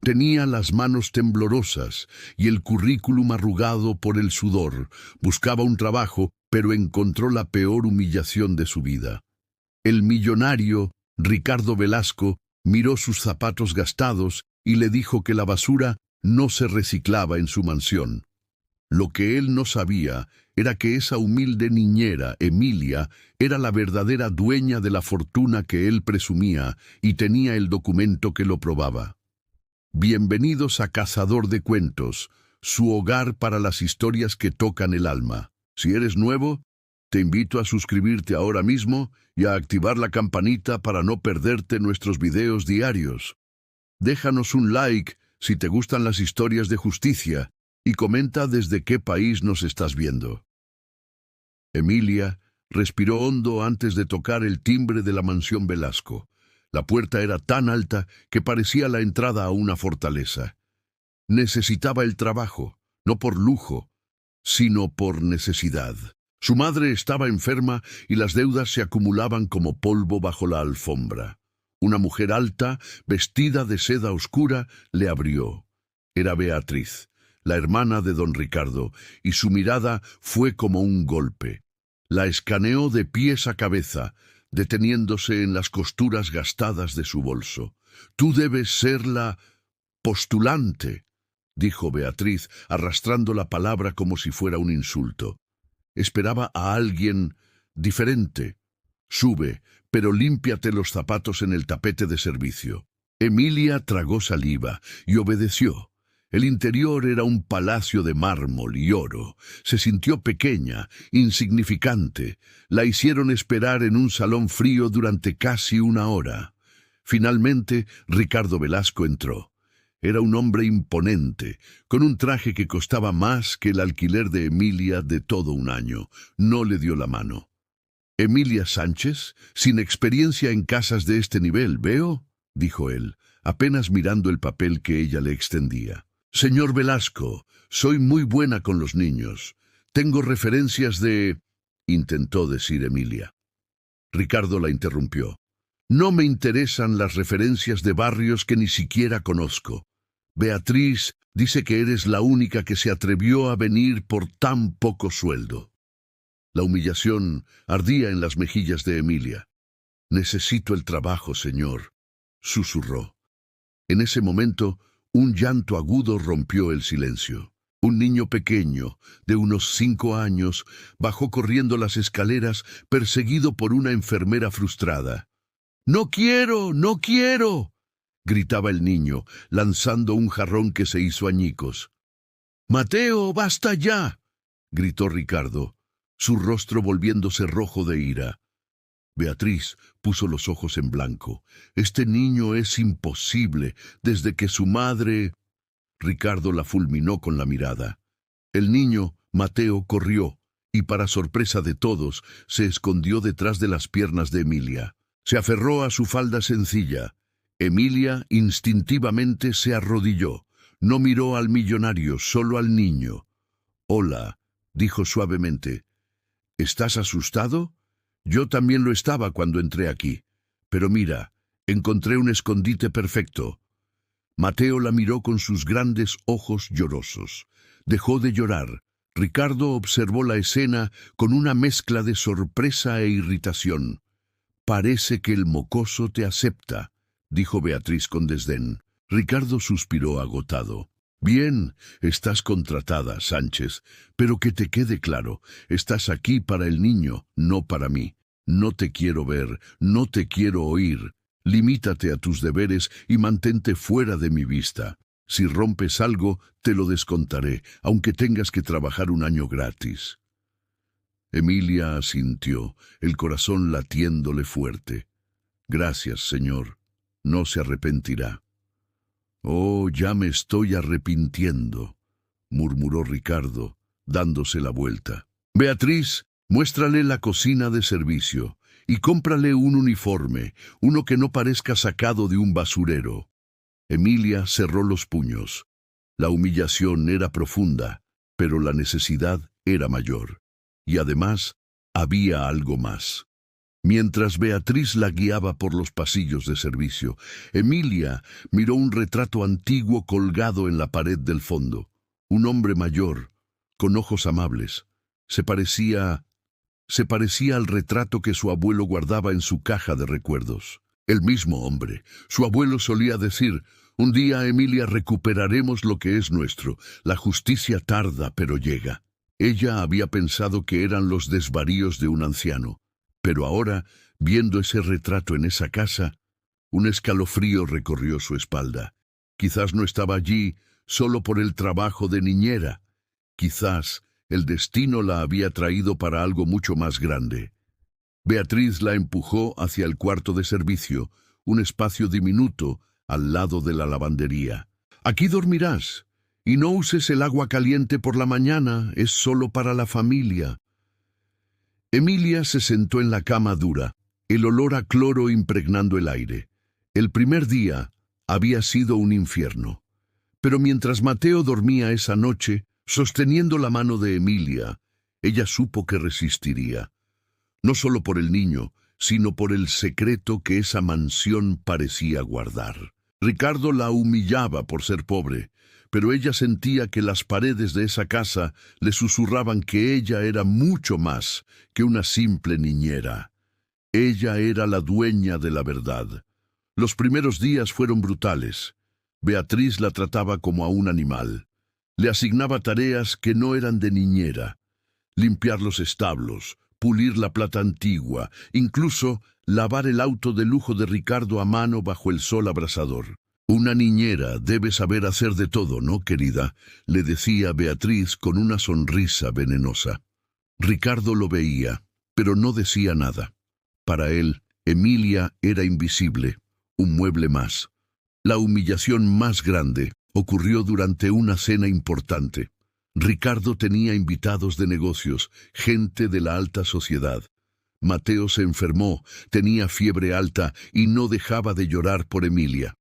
Tenía las manos temblorosas y el currículum arrugado por el sudor. Buscaba un trabajo, pero encontró la peor humillación de su vida. El millonario, Ricardo Velasco, miró sus zapatos gastados y le dijo que la basura no se reciclaba en su mansión. Lo que él no sabía era que esa humilde niñera, Emilia, era la verdadera dueña de la fortuna que él presumía y tenía el documento que lo probaba. Bienvenidos a Cazador de Cuentos, su hogar para las historias que tocan el alma. Si eres nuevo, te invito a suscribirte ahora mismo y a activar la campanita para no perderte nuestros videos diarios. Déjanos un like si te gustan las historias de justicia y comenta desde qué país nos estás viendo. Emilia respiró hondo antes de tocar el timbre de la mansión Velasco. La puerta era tan alta que parecía la entrada a una fortaleza. Necesitaba el trabajo, no por lujo, sino por necesidad. Su madre estaba enferma y las deudas se acumulaban como polvo bajo la alfombra. Una mujer alta, vestida de seda oscura, le abrió. Era Beatriz, la hermana de don Ricardo, y su mirada fue como un golpe. La escaneó de pies a cabeza, deteniéndose en las costuras gastadas de su bolso. «Tú debes ser la postulante», dijo Beatriz, arrastrando la palabra como si fuera un insulto. Esperaba a alguien diferente. «Sube, pero límpiate los zapatos en el tapete de servicio». Emilia tragó saliva y obedeció. El interior era un palacio de mármol y oro. Se sintió pequeña, insignificante. La hicieron esperar en un salón frío durante casi una hora. Finalmente, Ricardo Velasco entró. Era un hombre imponente, con un traje que costaba más que el alquiler de Emilia de todo un año. No le dio la mano. «Emilia Sánchez, sin experiencia en casas de este nivel, ¿veo?», dijo él, apenas mirando el papel que ella le extendía. «Señor Velasco, soy muy buena con los niños. Tengo referencias de...», intentó decir Emilia. Ricardo la interrumpió. «No me interesan las referencias de barrios que ni siquiera conozco. Beatriz dice que eres la única que se atrevió a venir por tan poco sueldo». La humillación ardía en las mejillas de Emilia. «Necesito el trabajo, señor», susurró. En ese momento, un llanto agudo rompió el silencio. Un niño pequeño, de unos 5 años, bajó corriendo las escaleras, perseguido por una enfermera frustrada. «¡No quiero! ¡No quiero!», gritaba el niño, lanzando un jarrón que se hizo añicos. «¡Mateo, basta ya!», gritó Ricardo, su rostro volviéndose rojo de ira. Beatriz puso los ojos en blanco. «Este niño es imposible, desde que su madre...». Ricardo la fulminó con la mirada. El niño, Mateo, corrió, y para sorpresa de todos, se escondió detrás de las piernas de Emilia. Se aferró a su falda sencilla. Emilia instintivamente se arrodilló. No miró al millonario, solo al niño. «Hola», dijo suavemente. «¿Estás asustado? Yo también lo estaba cuando entré aquí. Pero mira, encontré un escondite perfecto». Mateo la miró con sus grandes ojos llorosos. Dejó de llorar. Ricardo observó la escena con una mezcla de sorpresa e irritación. «Parece que el mocoso te acepta», dijo Beatriz con desdén. Ricardo suspiró agotado. «Bien, estás contratada, Sánchez, pero que te quede claro, estás aquí para el niño, no para mí. No te quiero ver, no te quiero oír. Limítate a tus deberes y mantente fuera de mi vista. Si rompes algo, te lo descontaré, aunque tengas que trabajar un año gratis». Emilia asintió, el corazón latiéndole fuerte. «Gracias, señor. No se arrepentirá». «Oh, ya me estoy arrepintiendo», murmuró Ricardo, dándose la vuelta. «Beatriz, muéstrale la cocina de servicio y cómprale un uniforme, uno que no parezca sacado de un basurero». Emilia cerró los puños. La humillación era profunda, pero la necesidad era mayor. Y además, había algo más. Mientras Beatriz la guiaba por los pasillos de servicio, Emilia miró un retrato antiguo colgado en la pared del fondo. Un hombre mayor, con ojos amables. Se parecía al retrato que su abuelo guardaba en su caja de recuerdos. El mismo hombre. Su abuelo solía decir: «Un día, Emilia, recuperaremos lo que es nuestro. La justicia tarda, pero llega». Ella había pensado que eran los desvaríos de un anciano. Pero ahora, viendo ese retrato en esa casa, un escalofrío recorrió su espalda. Quizás no estaba allí solo por el trabajo de niñera. Quizás el destino la había traído para algo mucho más grande. Beatriz la empujó hacia el cuarto de servicio, un espacio diminuto al lado de la lavandería. «Aquí dormirás, y no uses el agua caliente por la mañana, es solo para la familia». Emilia se sentó en la cama dura, el olor a cloro impregnando el aire. El primer día había sido un infierno. Pero mientras Mateo dormía esa noche, sosteniendo la mano de Emilia, ella supo que resistiría. No solo por el niño, sino por el secreto que esa mansión parecía guardar. Ricardo la humillaba por ser pobre, pero ella sentía que las paredes de esa casa le susurraban que ella era mucho más que una simple niñera. Ella era la dueña de la verdad. Los primeros días fueron brutales. Beatriz la trataba como a un animal. Le asignaba tareas que no eran de niñera: limpiar los establos, pulir la plata antigua, incluso lavar el auto de lujo de Ricardo a mano bajo el sol abrasador. «Una niñera debe saber hacer de todo, ¿no, querida?», le decía Beatriz con una sonrisa venenosa. Ricardo lo veía, pero no decía nada. Para él, Emilia era invisible, un mueble más. La humillación más grande ocurrió durante una cena importante. Ricardo tenía invitados de negocios, gente de la alta sociedad. Mateo se enfermó, tenía fiebre alta y no dejaba de llorar por Emilia.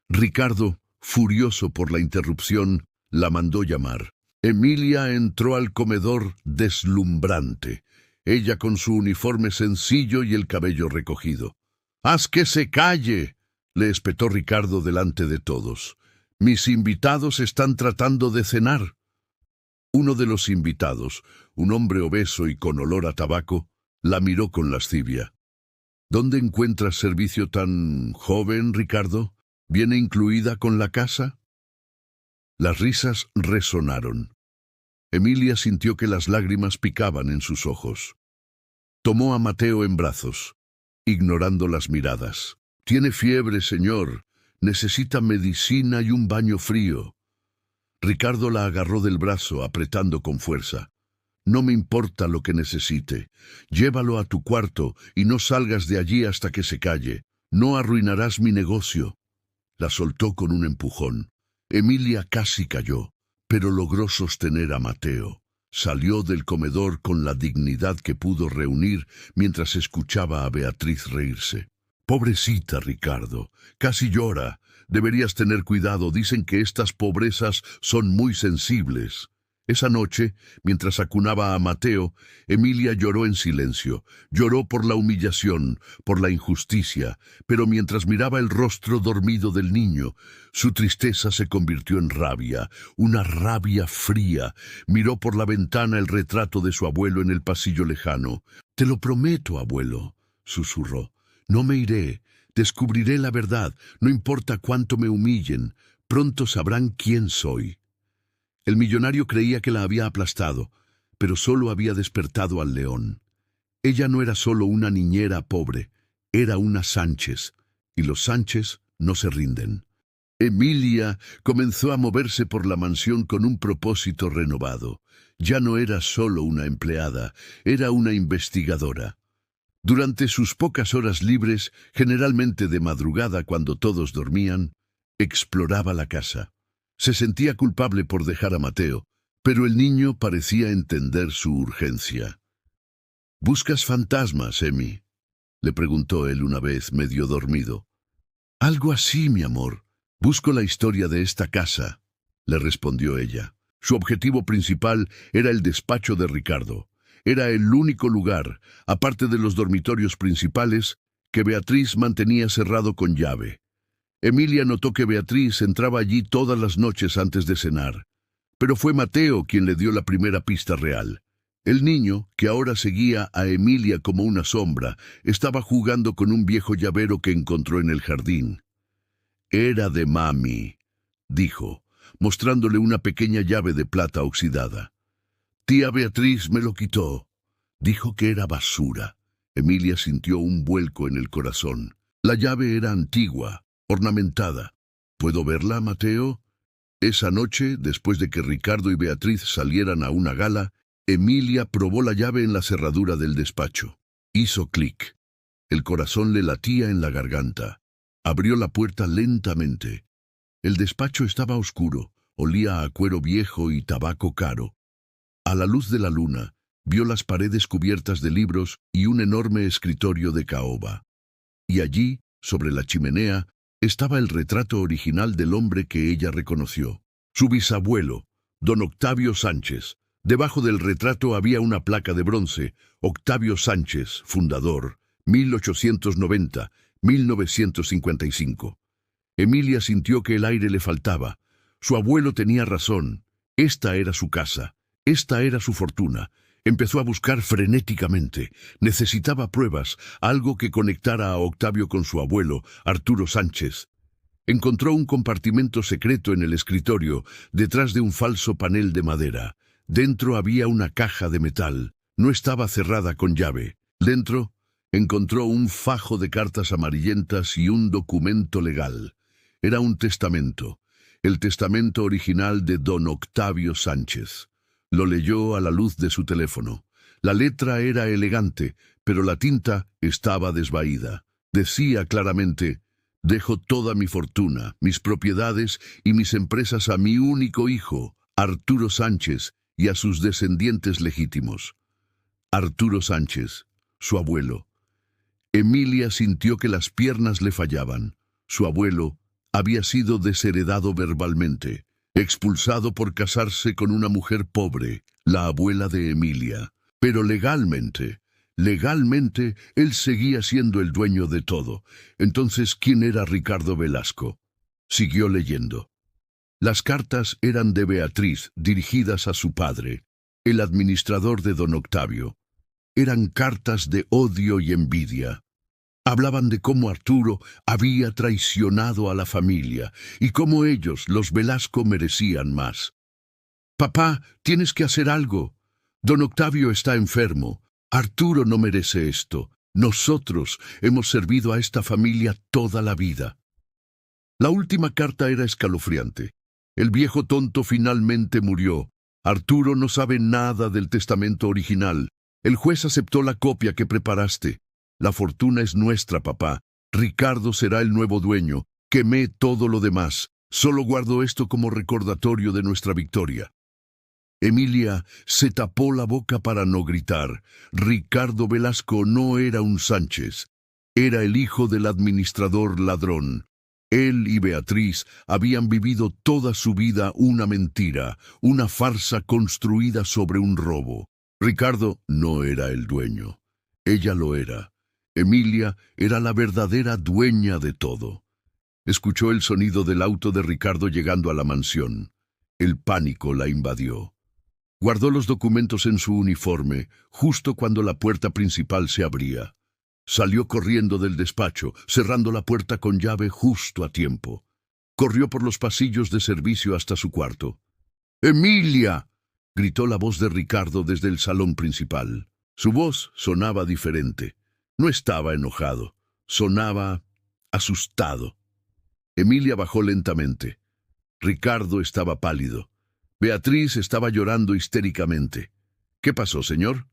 Ricardo, furioso por la interrupción, la mandó llamar. Emilia entró al comedor deslumbrante, ella con su uniforme sencillo y el cabello recogido. «¡Haz que se calle!», le espetó Ricardo delante de todos. «Mis invitados están tratando de cenar». Uno de los invitados, un hombre obeso y con olor a tabaco, la miró con lascivia. «¿Dónde encuentras servicio tan joven, Ricardo? ¿Viene incluida con la casa?». Las risas resonaron. Emilia sintió que las lágrimas picaban en sus ojos. Tomó a Mateo en brazos, ignorando las miradas. «Tiene fiebre, señor. Necesita medicina y un baño frío». Ricardo la agarró del brazo, apretando con fuerza. «No me importa lo que necesite. Llévalo a tu cuarto y no salgas de allí hasta que se calle. No arruinarás mi negocio». La soltó con un empujón. Emilia casi cayó, pero logró sostener a Mateo. Salió del comedor con la dignidad que pudo reunir mientras escuchaba a Beatriz reírse. «Pobrecita, Ricardo, casi llora. Deberías tener cuidado, dicen que estas pobrezas son muy sensibles». Esa noche, mientras acunaba a Mateo, Emilia lloró en silencio. Lloró por la humillación, por la injusticia, pero mientras miraba el rostro dormido del niño, su tristeza se convirtió en rabia, una rabia fría. Miró por la ventana el retrato de su abuelo en el pasillo lejano. «Te lo prometo, abuelo», susurró. «No me iré. Descubriré la verdad. No importa cuánto me humillen. Pronto sabrán quién soy». El millonario creía que la había aplastado, pero solo había despertado al león. Ella no era solo una niñera pobre, era una Sánchez, y los Sánchez no se rinden. Emilia comenzó a moverse por la mansión con un propósito renovado. Ya no era solo una empleada, era una investigadora. Durante sus pocas horas libres, generalmente de madrugada cuando todos dormían, exploraba la casa. Se sentía culpable por dejar a Mateo, pero el niño parecía entender su urgencia. «¿Buscas fantasmas, Emi?», le preguntó él una vez, medio dormido. «Algo así, mi amor. Busco la historia de esta casa», le respondió ella. Su objetivo principal era el despacho de Ricardo. Era el único lugar, aparte de los dormitorios principales, que Beatriz mantenía cerrado con llave. Emilia notó que Beatriz entraba allí todas las noches antes de cenar. Pero fue Mateo quien le dio la primera pista real. El niño, que ahora seguía a Emilia como una sombra, estaba jugando con un viejo llavero que encontró en el jardín. «Era de mami», dijo, mostrándole una pequeña llave de plata oxidada. «Tía Beatriz me lo quitó. Dijo que era basura». Emilia sintió un vuelco en el corazón. La llave era antigua, ornamentada. «¿Puedo verla, Mateo?» Esa noche, después de que Ricardo y Beatriz salieran a una gala, Emilia probó la llave en la cerradura del despacho. Hizo clic. El corazón le latía en la garganta. Abrió la puerta lentamente. El despacho estaba oscuro, olía a cuero viejo y tabaco caro. A la luz de la luna, vio las paredes cubiertas de libros y un enorme escritorio de caoba. Y allí, sobre la chimenea, estaba el retrato original del hombre que ella reconoció. Su bisabuelo, don Octavio Sánchez. Debajo del retrato había una placa de bronce. Octavio Sánchez, fundador, 1890-1955. Emilia sintió que el aire le faltaba. Su abuelo tenía razón. Esta era su casa. Esta era su fortuna. Empezó a buscar frenéticamente. Necesitaba pruebas, algo que conectara a Octavio con su abuelo, Arturo Sánchez. Encontró un compartimento secreto en el escritorio, detrás de un falso panel de madera. Dentro había una caja de metal. No estaba cerrada con llave. Dentro encontró un fajo de cartas amarillentas y un documento legal. Era un testamento. El testamento original de don Octavio Sánchez. Lo leyó a la luz de su teléfono. La letra era elegante, pero la tinta estaba desvaída. Decía claramente: «Dejo toda mi fortuna, mis propiedades y mis empresas a mi único hijo, Arturo Sánchez, y a sus descendientes legítimos». Arturo Sánchez, su abuelo. Emilia sintió que las piernas le fallaban. Su abuelo había sido desheredado verbalmente, expulsado por casarse con una mujer pobre, la abuela de Emilia. Pero legalmente, él seguía siendo el dueño de todo. Entonces, ¿quién era Ricardo Velasco? Siguió leyendo. Las cartas eran de Beatriz, dirigidas a su padre, el administrador de don Octavio. Eran cartas de odio y envidia. Hablaban de cómo Arturo había traicionado a la familia y cómo ellos, los Velasco, merecían más. «Papá, tienes que hacer algo. Don Octavio está enfermo. Arturo no merece esto. Nosotros hemos servido a esta familia toda la vida». La última carta era escalofriante. El viejo tonto finalmente murió. Arturo no sabe nada del testamento original. El juez aceptó la copia que preparaste. La fortuna es nuestra, papá. Ricardo será el nuevo dueño. Quemé todo lo demás. Solo guardo esto como recordatorio de nuestra victoria. Emilia se tapó la boca para no gritar. Ricardo Velasco no era un Sánchez. Era el hijo del administrador ladrón. Él y Beatriz habían vivido toda su vida una mentira, una farsa construida sobre un robo. Ricardo no era el dueño. Ella lo era. Emilia era la verdadera dueña de todo. Escuchó el sonido del auto de Ricardo llegando a la mansión. El pánico la invadió. Guardó los documentos en su uniforme, justo cuando la puerta principal se abría. Salió corriendo del despacho, cerrando la puerta con llave justo a tiempo. Corrió por los pasillos de servicio hasta su cuarto. «¡Emilia!», gritó la voz de Ricardo desde el salón principal. Su voz sonaba diferente. No estaba enojado, sonaba asustado. Emilia bajó lentamente. Ricardo estaba pálido. Beatriz estaba llorando histéricamente. «¿Qué pasó, señor?».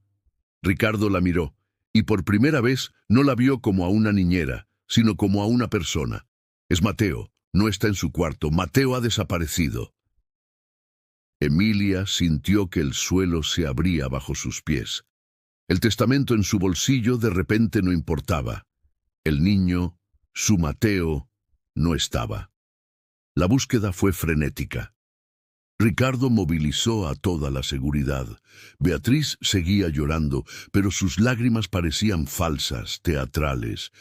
Ricardo la miró, y por primera vez no la vio como a una niñera, sino como a una persona. «Es Mateo, no está en su cuarto. Mateo ha desaparecido». Emilia sintió que el suelo se abría bajo sus pies. El testamento en su bolsillo de repente no importaba. El niño, su Mateo, no estaba. La búsqueda fue frenética. Ricardo movilizó a toda la seguridad. Beatriz seguía llorando, pero sus lágrimas parecían falsas, teatrales.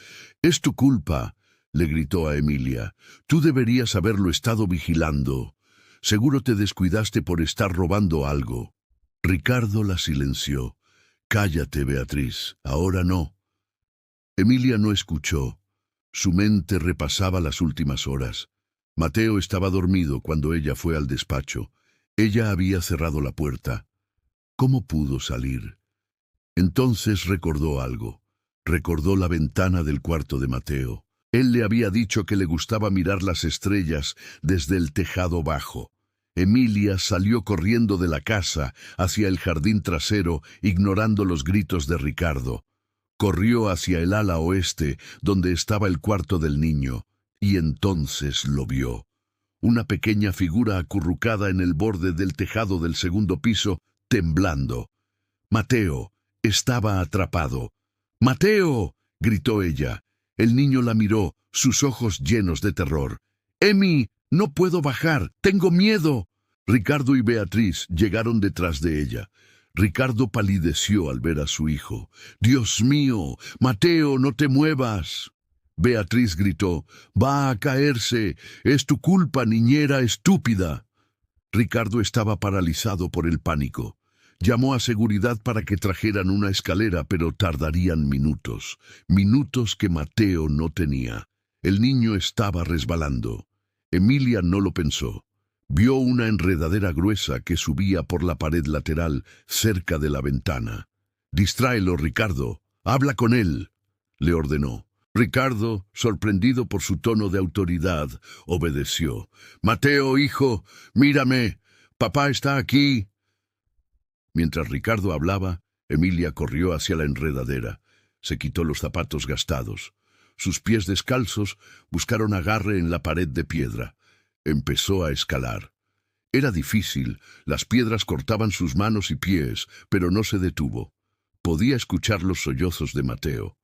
«Es tu culpa», le gritó a Emilia. «Tú deberías haberlo estado vigilando. Seguro te descuidaste por estar robando algo». Ricardo la silenció. «Cállate, Beatriz, ahora no». Emilia no escuchó. Su mente repasaba las últimas horas. Mateo estaba dormido cuando ella fue al despacho. Ella había cerrado la puerta. ¿Cómo pudo salir? Entonces recordó algo. Recordó la ventana del cuarto de Mateo. Él le había dicho que le gustaba mirar las estrellas desde el tejado bajo. Emilia salió corriendo de la casa hacia el jardín trasero, ignorando los gritos de Ricardo. Corrió hacia el ala oeste, donde estaba el cuarto del niño, y entonces lo vio. Una pequeña figura acurrucada en el borde del tejado del segundo piso, temblando. Mateo estaba atrapado. «¡Mateo!», gritó ella. El niño la miró, sus ojos llenos de terror. «¡Emi! ¡No puedo bajar! ¡Tengo miedo!». Ricardo y Beatriz llegaron detrás de ella. Ricardo palideció al ver a su hijo. «¡Dios mío! ¡Mateo, no te muevas!». Beatriz gritó: «Va a caerse. Es tu culpa, niñera estúpida». Ricardo estaba paralizado por el pánico. Llamó a seguridad para que trajeran una escalera, pero tardarían minutos. Minutos que Mateo no tenía. El niño estaba resbalando. Emilia no lo pensó. Vio una enredadera gruesa que subía por la pared lateral, cerca de la ventana. «Distráelo, Ricardo. Habla con él», le ordenó. Ricardo, sorprendido por su tono de autoridad, obedeció. «Mateo, hijo, mírame. Papá está aquí». Mientras Ricardo hablaba, Emilia corrió hacia la enredadera. Se quitó los zapatos gastados. Sus pies descalzos buscaron agarre en la pared de piedra. Empezó a escalar. Era difícil, las piedras cortaban sus manos y pies, pero no se detuvo. Podía escuchar los sollozos de Mateo.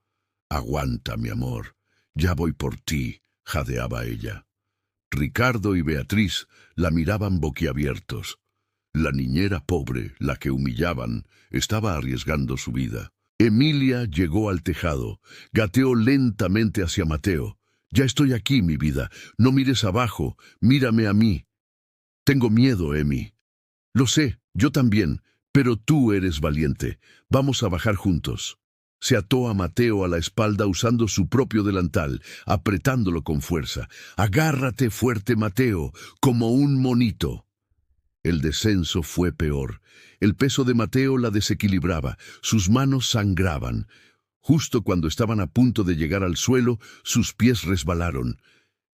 «Aguanta, mi amor. Ya voy por ti», jadeaba ella. Ricardo y Beatriz la miraban boquiabiertos. La niñera pobre, la que humillaban, estaba arriesgando su vida. Emilia llegó al tejado. Gateó lentamente hacia Mateo. «Ya estoy aquí, mi vida. No mires abajo. Mírame a mí». «Tengo miedo, Emi». «Lo sé, yo también. Pero tú eres valiente. Vamos a bajar juntos». Se ató a Mateo a la espalda usando su propio delantal, apretándolo con fuerza. «Agárrate fuerte, Mateo, como un monito». El descenso fue peor. El peso de Mateo la desequilibraba. Sus manos sangraban. Justo cuando estaban a punto de llegar al suelo, sus pies resbalaron.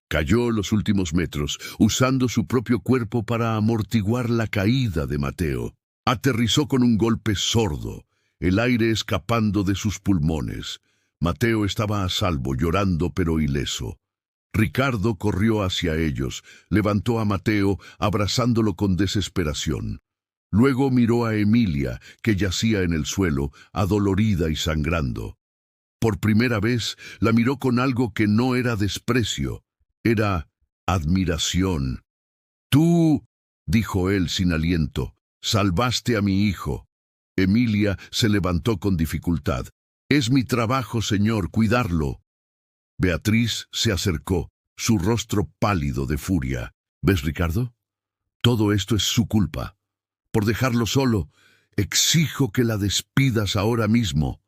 Cayó los últimos metros, usando su propio cuerpo para amortiguar la caída de Mateo. Aterrizó con un golpe sordo, el aire escapando de sus pulmones. Mateo estaba a salvo, llorando pero ileso. Ricardo corrió hacia ellos, levantó a Mateo, abrazándolo con desesperación. Luego miró a Emilia, que yacía en el suelo, adolorida y sangrando. Por primera vez la miró con algo que no era desprecio, era admiración. «Tú», dijo él sin aliento, «salvaste a mi hijo». Emilia se levantó con dificultad. «Es mi trabajo, señor, cuidarlo». Beatriz se acercó, su rostro pálido de furia. «¿Ves, Ricardo? Todo esto es su culpa. Por dejarlo solo, exijo que la despidas ahora mismo».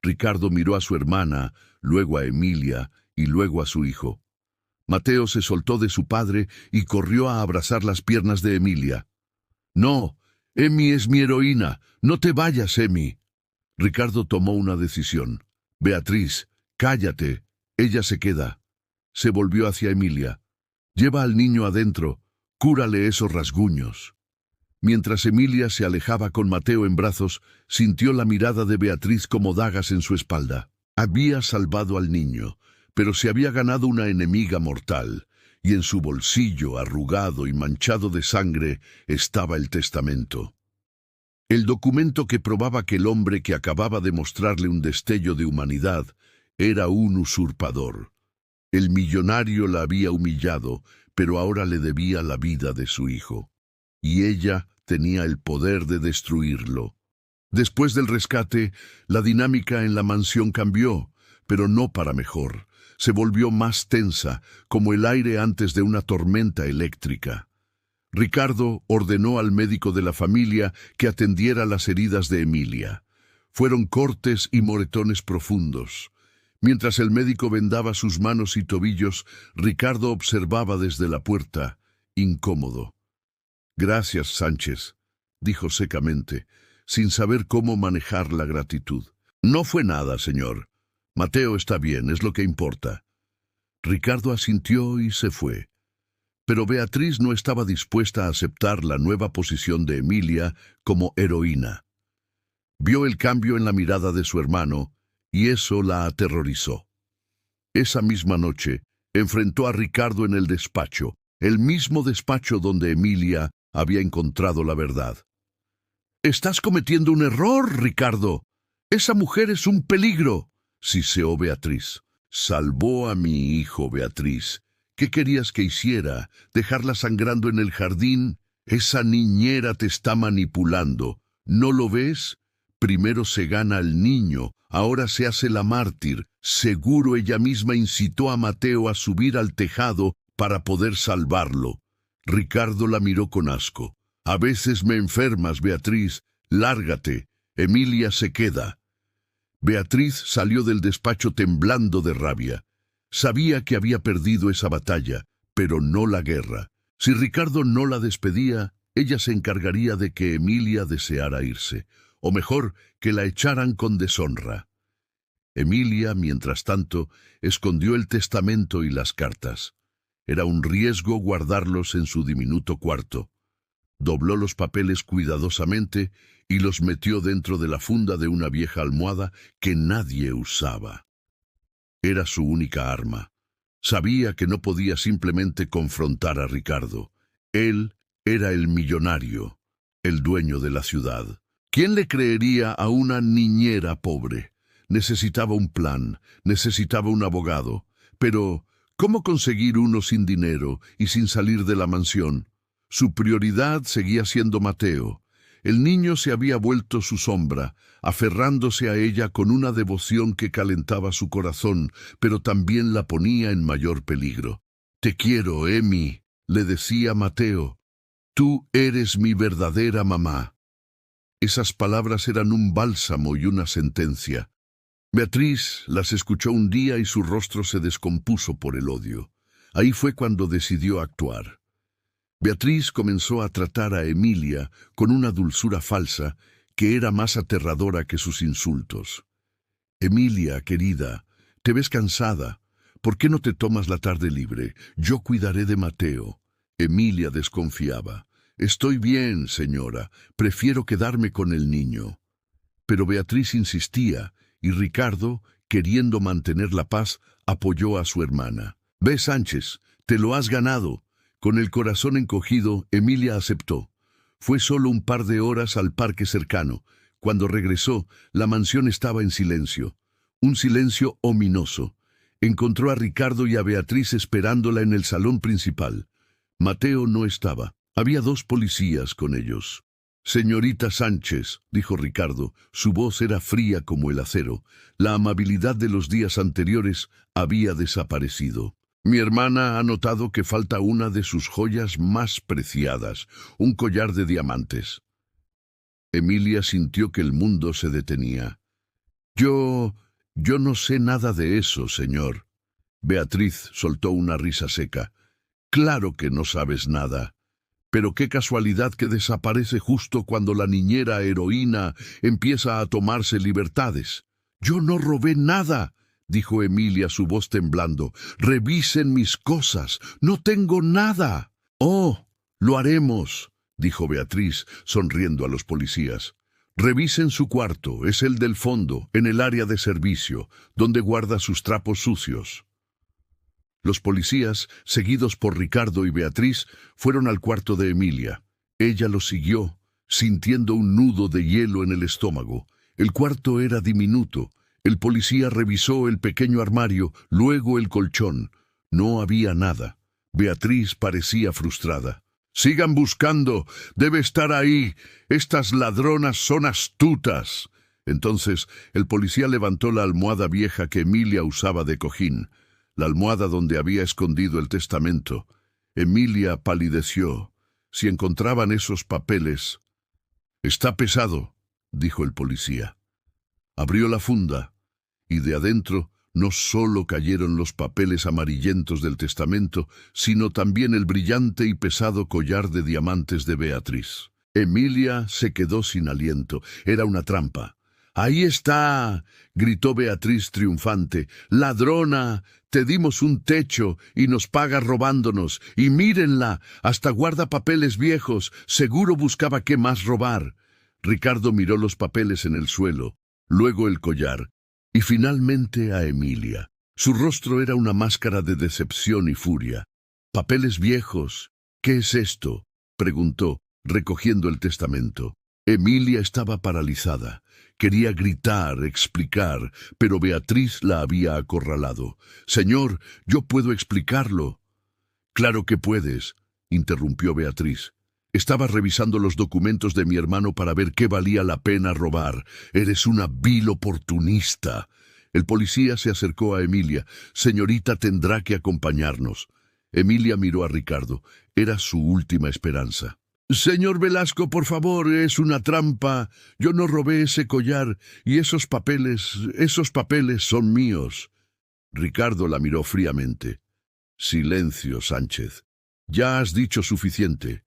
Ricardo miró a su hermana, luego a Emilia y luego a su hijo. Mateo se soltó de su padre y corrió a abrazar las piernas de Emilia. «No, Emi es mi heroína. No te vayas, Emi». Ricardo tomó una decisión. «Beatriz, cállate. Ella se queda». Se volvió hacia Emilia. «Lleva al niño adentro. Cúrale esos rasguños». Mientras Emilia se alejaba con Mateo en brazos, sintió la mirada de Beatriz como dagas en su espalda. Había salvado al niño, pero se había ganado una enemiga mortal, y en su bolsillo, arrugado y manchado de sangre, estaba el testamento. El documento que probaba que el hombre que acababa de mostrarle un destello de humanidad era un usurpador. El millonario la había humillado, pero ahora le debía la vida de su hijo. y ella tenía el poder de destruirlo. Después del rescate, la dinámica en la mansión cambió, pero no para mejor. Se volvió más tensa, como el aire antes de una tormenta eléctrica. Ricardo ordenó al médico de la familia que atendiera las heridas de Emilia. Fueron cortes y moretones profundos. Mientras el médico vendaba sus manos y tobillos, Ricardo observaba desde la puerta, incómodo. «Gracias, Sánchez», dijo secamente, sin saber cómo manejar la gratitud. «No fue nada, señor. Mateo está bien, es lo que importa». Ricardo asintió y se fue. Pero Beatriz no estaba dispuesta a aceptar la nueva posición de Emilia como heroína. Vio el cambio en la mirada de su hermano, y eso la aterrorizó. Esa misma noche, enfrentó a Ricardo en el despacho, el mismo despacho donde Emilia había encontrado la verdad. «Estás cometiendo un error, Ricardo. Esa mujer es un peligro», siseó Beatriz. «Salvó a mi hijo, Beatriz. ¿Qué querías que hiciera? ¿Dejarla sangrando en el jardín? Esa niñera te está manipulando. ¿No lo ves? Primero se gana al niño, ahora se hace la mártir. Seguro ella misma incitó a Mateo a subir al tejado para poder salvarlo». Ricardo la miró con asco. «A veces me enfermas, Beatriz. Lárgate. Emilia se queda». Beatriz salió del despacho temblando de rabia. Sabía que había perdido esa batalla, pero no la guerra. Si Ricardo no la despedía, ella se encargaría de que Emilia deseara irse, o mejor, que la echaran con deshonra. Emilia, mientras tanto, escondió el testamento y las cartas. Era un riesgo guardarlos en su diminuto cuarto. Dobló los papeles cuidadosamente y los metió dentro de la funda de una vieja almohada que nadie usaba. Era su única arma. Sabía que no podía simplemente confrontar a Ricardo. Él era el millonario, el dueño de la ciudad. ¿Quién le creería a una niñera pobre? Necesitaba un plan, necesitaba un abogado. Pero, ¿cómo conseguir uno sin dinero y sin salir de la mansión? Su prioridad seguía siendo Mateo. El niño se había vuelto su sombra, aferrándose a ella con una devoción que calentaba su corazón, pero también la ponía en mayor peligro. «Te quiero, Emi», le decía Mateo. «Tú eres mi verdadera mamá». Esas palabras eran un bálsamo y una sentencia. Beatriz las escuchó un día y su rostro se descompuso por el odio. Ahí fue cuando decidió actuar. Beatriz comenzó a tratar a Emilia con una dulzura falsa que era más aterradora que sus insultos. «Emilia, querida, te ves cansada. ¿Por qué no te tomas la tarde libre? Yo cuidaré de Mateo». Emilia desconfiaba. «Estoy bien, señora. Prefiero quedarme con el niño». Pero Beatriz insistía, y Ricardo, queriendo mantener la paz, apoyó a su hermana. «Ve, Sánchez, te lo has ganado». Con el corazón encogido, Emilia aceptó. Fue solo un par de horas al parque cercano. Cuando regresó, la mansión estaba en silencio. Un silencio ominoso. Encontró a Ricardo y a Beatriz esperándola en el salón principal. Mateo no estaba. Había 2 policías con ellos. «Señorita Sánchez», dijo Ricardo, su voz era fría como el acero. La amabilidad de los días anteriores había desaparecido. «Mi hermana ha notado que falta una de sus joyas más preciadas, un collar de diamantes». Emilia sintió que el mundo se detenía. Yo no sé nada de eso, señor». Beatriz soltó una risa seca. «Claro que no sabes nada. Pero qué casualidad que desaparece justo cuando la niñera heroína empieza a tomarse libertades». «Yo no robé nada», dijo Emilia, su voz temblando. «Revisen mis cosas. No tengo nada». «Oh, lo haremos», dijo Beatriz, sonriendo a los policías. «Revisen su cuarto, es el del fondo, en el área de servicio, donde guarda sus trapos sucios». Los policías, seguidos por Ricardo y Beatriz, fueron al cuarto de Emilia. Ella los siguió, sintiendo un nudo de hielo en el estómago. El cuarto era diminuto. El policía revisó el pequeño armario, luego el colchón. No había nada. Beatriz parecía frustrada. Sigan buscando. Debe estar ahí. Estas ladronas son astutas. Entonces el policía levantó la almohada vieja que Emilia usaba de cojín, la almohada donde había escondido el testamento. Emilia palideció. Si encontraban esos papeles... «Está pesado», dijo el policía. Abrió la funda, y de adentro no solo cayeron los papeles amarillentos del testamento, sino también el brillante y pesado collar de diamantes de Beatriz. Emilia se quedó sin aliento. Era una trampa. «¡Ahí está!», gritó Beatriz triunfante. «¡Ladrona! Te dimos un techo y nos pagas robándonos. Y mírenla, hasta guarda papeles viejos. Seguro buscaba qué más robar». Ricardo miró los papeles en el suelo, luego el collar, y finalmente a Emilia. Su rostro era una máscara de decepción y furia. «¿Papeles viejos? ¿Qué es esto?», preguntó, recogiendo el testamento. Emilia estaba paralizada. Quería gritar, explicar, pero Beatriz la había acorralado. «Señor, yo puedo explicarlo». «Claro que puedes», interrumpió Beatriz. «Estaba revisando los documentos de mi hermano para ver qué valía la pena robar. Eres una vil oportunista». El policía se acercó a Emilia. «Señorita, tendrá que acompañarnos». Emilia miró a Ricardo. Era su última esperanza. «Señor Velasco, por favor, es una trampa. Yo no robé ese collar y esos papeles son míos». Ricardo la miró fríamente. «Silencio, Sánchez. Ya has dicho suficiente.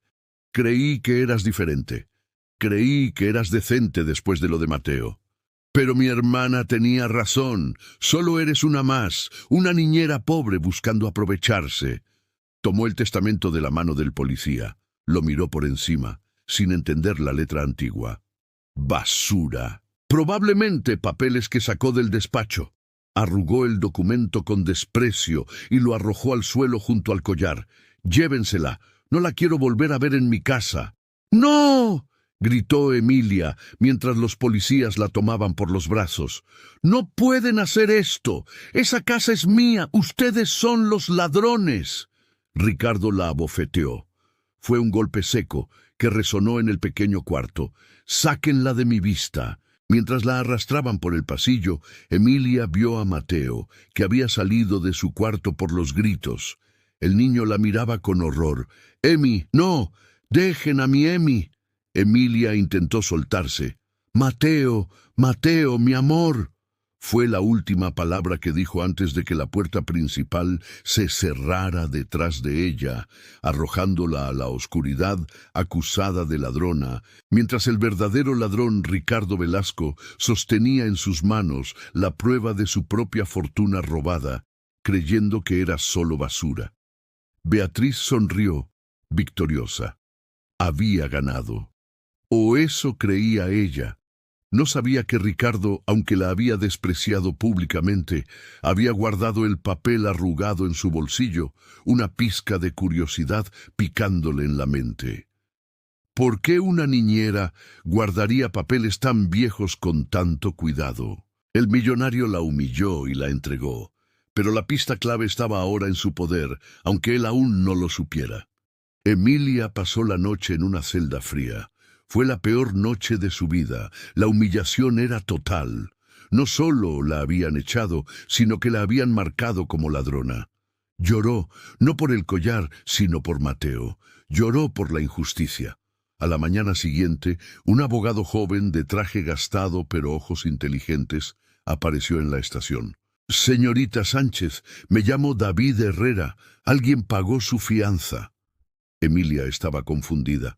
Creí que eras diferente. Creí que eras decente después de lo de Mateo. Pero mi hermana tenía razón. Solo eres una más, una niñera pobre buscando aprovecharse». Tomó el testamento de la mano del policía. Lo miró por encima, sin entender la letra antigua. «Basura. Probablemente papeles que sacó del despacho». Arrugó el documento con desprecio y lo arrojó al suelo junto al collar. «Llévensela. No la quiero volver a ver en mi casa». «¡No!», gritó Emilia, mientras los policías la tomaban por los brazos. «No pueden hacer esto. Esa casa es mía. Ustedes son los ladrones». Ricardo la abofeteó. Fue un golpe seco que resonó en el pequeño cuarto. «Sáquenla de mi vista». Mientras la arrastraban por el pasillo, Emilia vio a Mateo, que había salido de su cuarto por los gritos. El niño la miraba con horror. «Emi, no, dejen a mi Emi». Emilia intentó soltarse. «Mateo, Mateo, mi amor». Fue la última palabra que dijo antes de que la puerta principal se cerrara detrás de ella, arrojándola a la oscuridad, acusada de ladrona, mientras el verdadero ladrón Ricardo Velasco sostenía en sus manos la prueba de su propia fortuna robada, creyendo que era solo basura. Beatriz sonrió, victoriosa. Había ganado. O eso creía ella. No sabía que Ricardo, aunque la había despreciado públicamente, había guardado el papel arrugado en su bolsillo, una pizca de curiosidad picándole en la mente. ¿Por qué una niñera guardaría papeles tan viejos con tanto cuidado? El millonario la humilló y la entregó, pero la pista clave estaba ahora en su poder, aunque él aún no lo supiera. Emilia pasó la noche en una celda fría. Fue la peor noche de su vida. La humillación era total. No solo la habían echado, sino que la habían marcado como ladrona. Lloró, no por el collar, sino por Mateo. Lloró por la injusticia. A la mañana siguiente, un abogado joven de traje gastado pero ojos inteligentes apareció en la estación. «Señorita Sánchez, me llamo David Herrera. Alguien pagó su fianza». Emilia estaba confundida.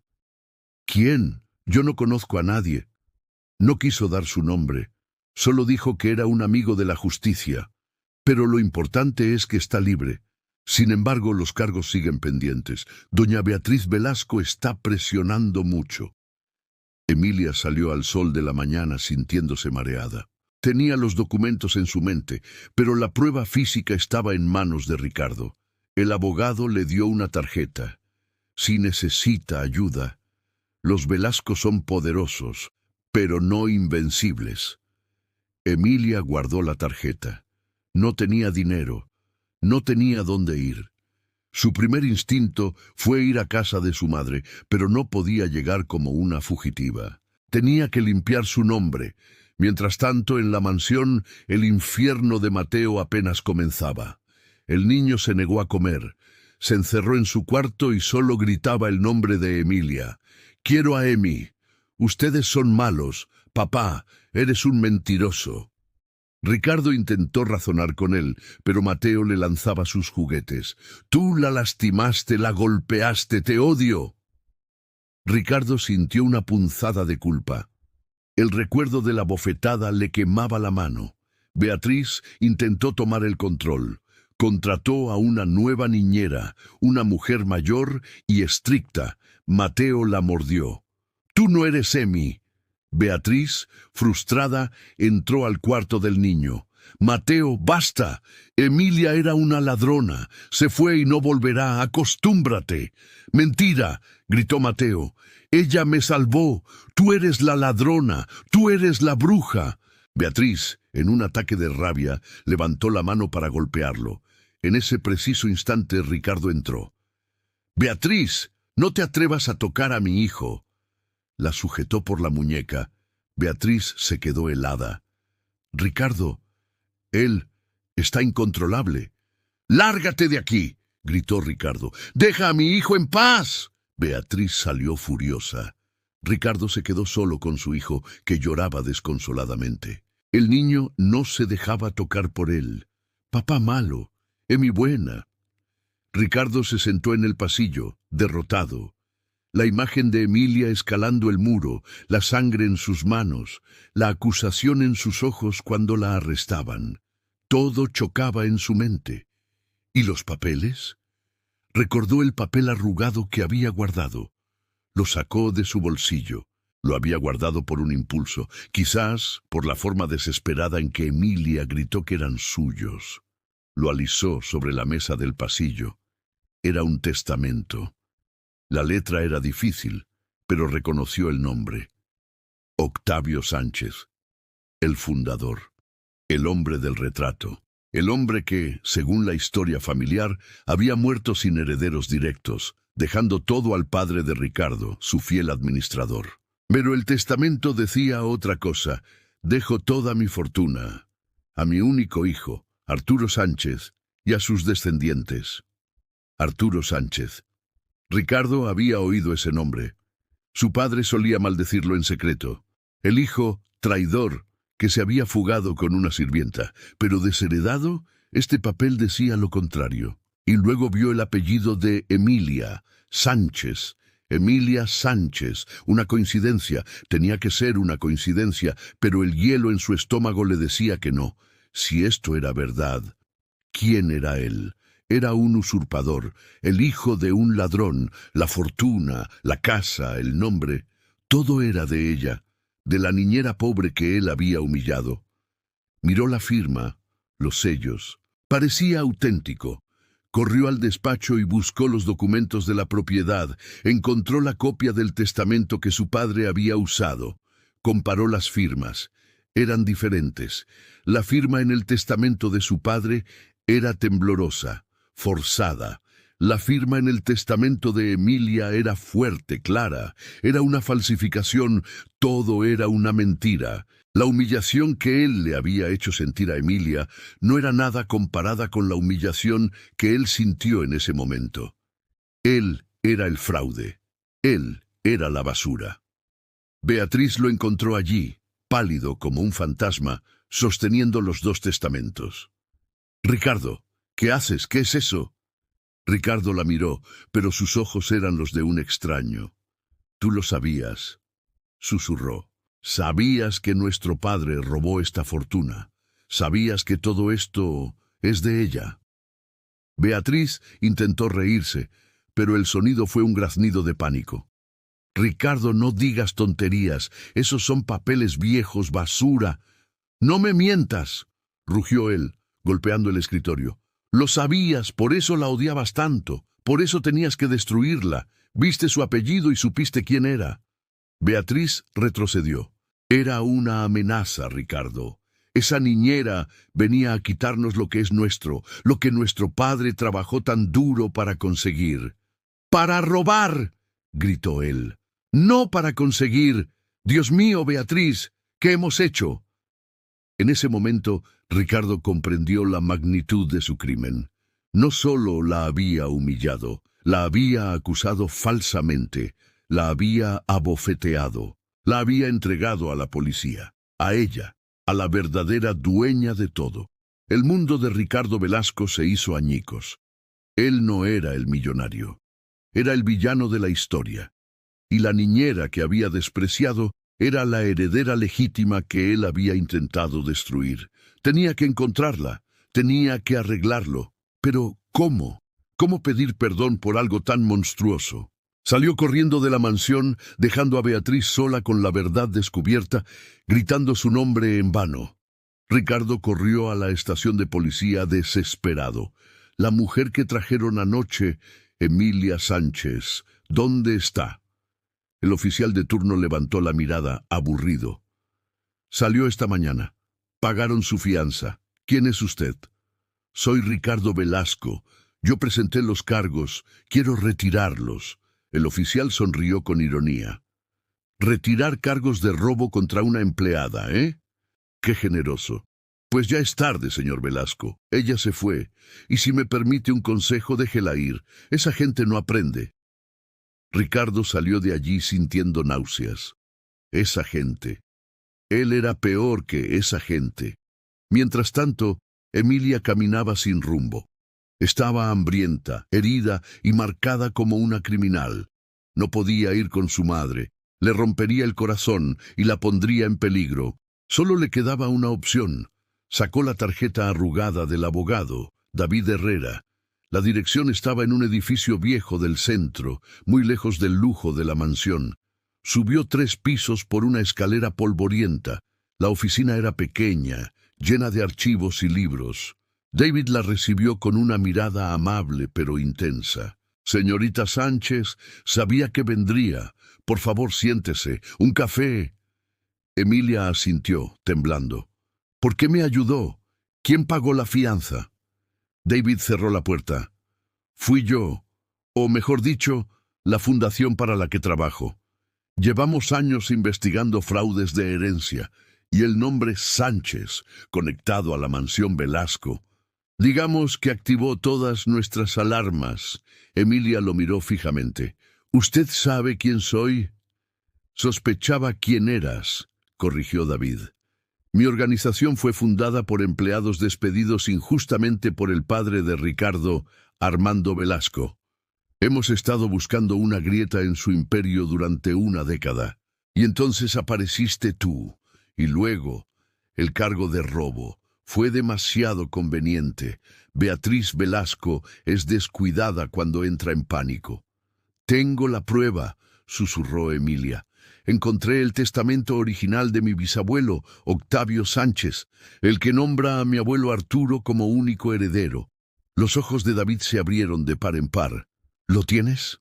«¿Quién? Yo no conozco a nadie». No quiso dar su nombre. Solo dijo que era un amigo de la justicia. Pero lo importante es que está libre. Sin embargo, los cargos siguen pendientes. Doña Beatriz Velasco está presionando mucho. Emilia salió al sol de la mañana sintiéndose mareada. Tenía los documentos en su mente, pero la prueba física estaba en manos de Ricardo. El abogado le dio una tarjeta. Si necesita ayuda. Los Velasco son poderosos, pero no invencibles. Emilia guardó la tarjeta. No tenía dinero. No tenía dónde ir. Su primer instinto fue ir a casa de su madre, pero no podía llegar como una fugitiva. Tenía que limpiar su nombre. Mientras tanto, en la mansión, el infierno de Mateo apenas comenzaba. El niño se negó a comer. Se encerró en su cuarto y solo gritaba el nombre de Emilia. «Quiero a Emi. Ustedes son malos. Papá, eres un mentiroso». Ricardo intentó razonar con él, pero Mateo le lanzaba sus juguetes. «Tú la lastimaste, la golpeaste, te odio». Ricardo sintió una punzada de culpa. El recuerdo de la bofetada le quemaba la mano. Beatriz intentó tomar el control. Contrató a una nueva niñera, una mujer mayor y estricta. Mateo la mordió. «Tú no eres Emi». Beatriz, frustrada, entró al cuarto del niño. «Mateo, basta. Emilia era una ladrona. Se fue y no volverá. Acostúmbrate». «Mentira», gritó Mateo. «Ella me salvó. Tú eres la ladrona. Tú eres la bruja». Beatriz, en un ataque de rabia, levantó la mano para golpearlo. En ese preciso instante Ricardo entró. «Beatriz, no te atrevas a tocar a mi hijo». La sujetó por la muñeca. Beatriz se quedó helada. «Ricardo, él está incontrolable». «¡Lárgate de aquí!», gritó Ricardo. «¡Deja a mi hijo en paz!». Beatriz salió furiosa. Ricardo se quedó solo con su hijo, que lloraba desconsoladamente. El niño no se dejaba tocar por él. «Papá malo, Emi buena». Ricardo se sentó en el pasillo, derrotado. La imagen de Emilia escalando el muro, la sangre en sus manos, la acusación en sus ojos cuando la arrestaban. Todo chocaba en su mente. ¿Y los papeles? Recordó el papel arrugado que había guardado. Lo sacó de su bolsillo. Lo había guardado por un impulso, quizás por la forma desesperada en que Emilia gritó que eran suyos. Lo alisó sobre la mesa del pasillo. Era un testamento. La letra era difícil, pero reconoció el nombre. Octavio Sánchez, el fundador, el hombre del retrato, el hombre que, según la historia familiar, había muerto sin herederos directos, dejando todo al padre de Ricardo, su fiel administrador. Pero el testamento decía otra cosa: «Dejo toda mi fortuna a mi único hijo, Arturo Sánchez, y a sus descendientes». Arturo Sánchez. Ricardo había oído ese nombre. Su padre solía maldecirlo en secreto. El hijo, traidor, que se había fugado con una sirvienta. Pero desheredado, este papel decía lo contrario. Y luego vio el apellido de Emilia, Sánchez. Emilia Sánchez. Una coincidencia. Tenía que ser una coincidencia, pero el hielo en su estómago le decía que no. Si esto era verdad, ¿quién era él? Era un usurpador, el hijo de un ladrón. La fortuna, la casa, el nombre, todo era de ella, de la niñera pobre que él había humillado. Miró la firma, los sellos. Parecía auténtico. Corrió al despacho y buscó los documentos de la propiedad. Encontró la copia del testamento que su padre había usado. Comparó las firmas. Eran diferentes. La firma en el testamento de su padre era temblorosa, forzada. La firma en el testamento de Emilia era fuerte, clara. Era una falsificación, todo era una mentira. La humillación que él le había hecho sentir a Emilia no era nada comparada con la humillación que él sintió en ese momento. Él era el fraude. Él era la basura. Beatriz lo encontró allí, pálido como un fantasma, sosteniendo los dos testamentos. «Ricardo, ¿qué haces? ¿Qué es eso?». Ricardo la miró, pero sus ojos eran los de un extraño. «Tú lo sabías», susurró. «Sabías que nuestro padre robó esta fortuna. Sabías que todo esto es de ella». Beatriz intentó reírse, pero el sonido fue un graznido de pánico. «Ricardo, no digas tonterías. Esos son papeles viejos, basura». «No me mientas», rugió él, golpeando el escritorio. «Lo sabías, por eso la odiabas tanto. Por eso tenías que destruirla. Viste su apellido y supiste quién era». Beatriz retrocedió. «Era una amenaza, Ricardo. Esa niñera venía a quitarnos lo que es nuestro, lo que nuestro padre trabajó tan duro para conseguir. ¡Para robar!, gritó él. ¡No para conseguir! Dios mío, Beatriz, ¿qué hemos hecho? En ese momento, Ricardo comprendió la magnitud de su crimen. No solo la había humillado, la había acusado falsamente, la había abofeteado, la había entregado a la policía, a ella, a la verdadera dueña de todo. El mundo de Ricardo Velasco se hizo añicos. Él no era el millonario, era el villano de la historia. Y la niñera que había despreciado era la heredera legítima que él había intentado destruir. Tenía que encontrarla, tenía que arreglarlo. Pero, ¿cómo? ¿Cómo pedir perdón por algo tan monstruoso? Salió corriendo de la mansión, dejando a Beatriz sola con la verdad descubierta, gritando su nombre en vano. Ricardo corrió a la estación de policía desesperado. La mujer que trajeron anoche, Emilia Sánchez, ¿dónde está? El oficial de turno levantó la mirada, aburrido. Salió esta mañana. Pagaron su fianza. ¿Quién es usted? Soy Ricardo Velasco. Yo presenté los cargos. Quiero retirarlos. El oficial sonrió con ironía. Retirar cargos de robo contra una empleada, ¿eh? Qué generoso. Pues ya es tarde, señor Velasco. Ella se fue. Y si me permite un consejo, déjela ir. Esa gente no aprende. Ricardo salió de allí sintiendo náuseas. Esa gente. Él era peor que esa gente. Mientras tanto, Emilia caminaba sin rumbo. Estaba hambrienta, herida y marcada como una criminal. No podía ir con su madre. Le rompería el corazón y la pondría en peligro. Solo le quedaba una opción. Sacó la tarjeta arrugada del abogado, David Herrera. La dirección estaba en un edificio viejo del centro, muy lejos del lujo de la mansión. Subió 3 pisos por una escalera polvorienta. La oficina era pequeña, llena de archivos y libros. David la recibió con una mirada amable pero intensa. Señorita Sánchez, sabía que vendría. Por favor, siéntese. Un café. Emilia asintió, temblando. ¿Por qué me ayudó? ¿Quién pagó la fianza? David cerró la puerta. Fui yo, o mejor dicho, la fundación para la que trabajo. Llevamos años investigando fraudes de herencia, y el nombre Sánchez, conectado a la mansión Velasco, digamos que activó todas nuestras alarmas. Emilia lo miró fijamente. ¿Usted sabe quién soy? Sospechaba quién eras, corrigió David. Mi organización fue fundada por empleados despedidos injustamente por el padre de Ricardo, Armando Velasco. Hemos estado buscando una grieta en su imperio durante una década. Y entonces apareciste tú. Y luego, el cargo de robo. Fue demasiado conveniente. Beatriz Velasco es descuidada cuando entra en pánico. Tengo la prueba, susurró Emilia. Encontré el testamento original de mi bisabuelo, Octavio Sánchez, el que nombra a mi abuelo Arturo como único heredero. Los ojos de David se abrieron de par en par. ¿Lo tienes?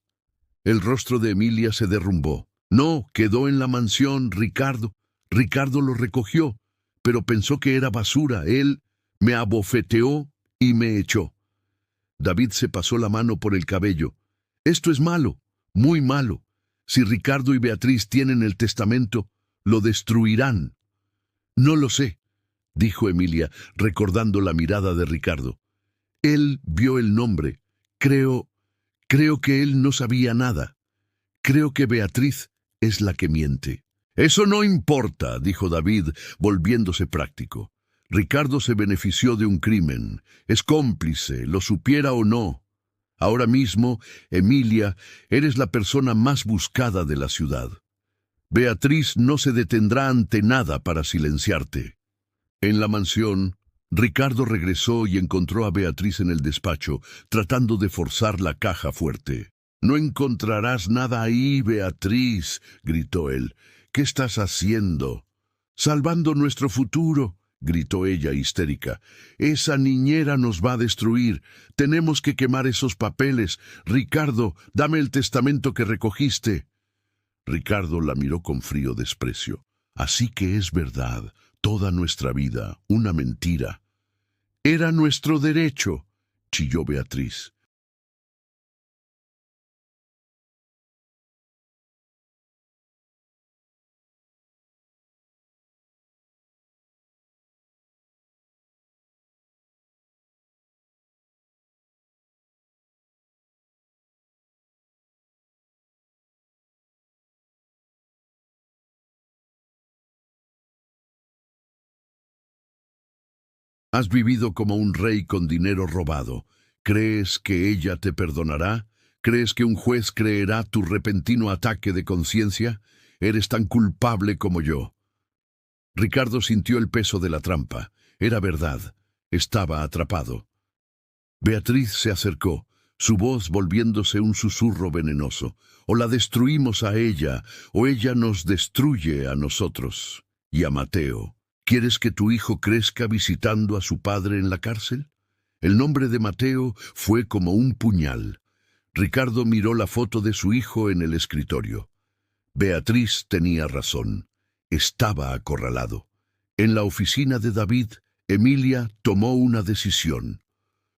El rostro de Emilia se derrumbó. No, quedó en la mansión, Ricardo. Ricardo lo recogió, pero pensó que era basura. Él me abofeteó y me echó. David se pasó la mano por el cabello. Esto es malo, muy malo. Si Ricardo y Beatriz tienen el testamento, lo destruirán. No lo sé, dijo Emilia, recordando la mirada de Ricardo. Él vio el nombre. Creo que él no sabía nada. Creo que Beatriz es la que miente. Eso no importa, dijo David, volviéndose práctico. Ricardo se benefició de un crimen. Es cómplice, lo supiera o no. Ahora mismo, Emilia, eres la persona más buscada de la ciudad. Beatriz no se detendrá ante nada para silenciarte. En la mansión, Ricardo regresó y encontró a Beatriz en el despacho, tratando de forzar la caja fuerte. «No encontrarás nada ahí, Beatriz», gritó él. «¿Qué estás haciendo?» «Salvando nuestro futuro», gritó ella histérica. «Esa niñera nos va a destruir. Tenemos que quemar esos papeles. Ricardo, dame el testamento que recogiste». Ricardo la miró con frío desprecio. «Así que es verdad. toda nuestra vida, una mentira. Era nuestro derecho, chilló Beatriz. Has vivido como un rey con dinero robado. ¿Crees que ella te perdonará? ¿Crees que un juez creerá tu repentino ataque de conciencia? Eres tan culpable como yo. Ricardo sintió el peso de la trampa. Era verdad. Estaba atrapado. Beatriz se acercó, su voz volviéndose un susurro venenoso. O la destruimos a ella, o ella nos destruye a nosotros. Y a Mateo. ¿Quieres que tu hijo crezca visitando a su padre en la cárcel? El nombre de Mateo fue como un puñal. Ricardo miró la foto de su hijo en el escritorio. Beatriz tenía razón. Estaba acorralado. En la oficina de David, Emilia tomó una decisión.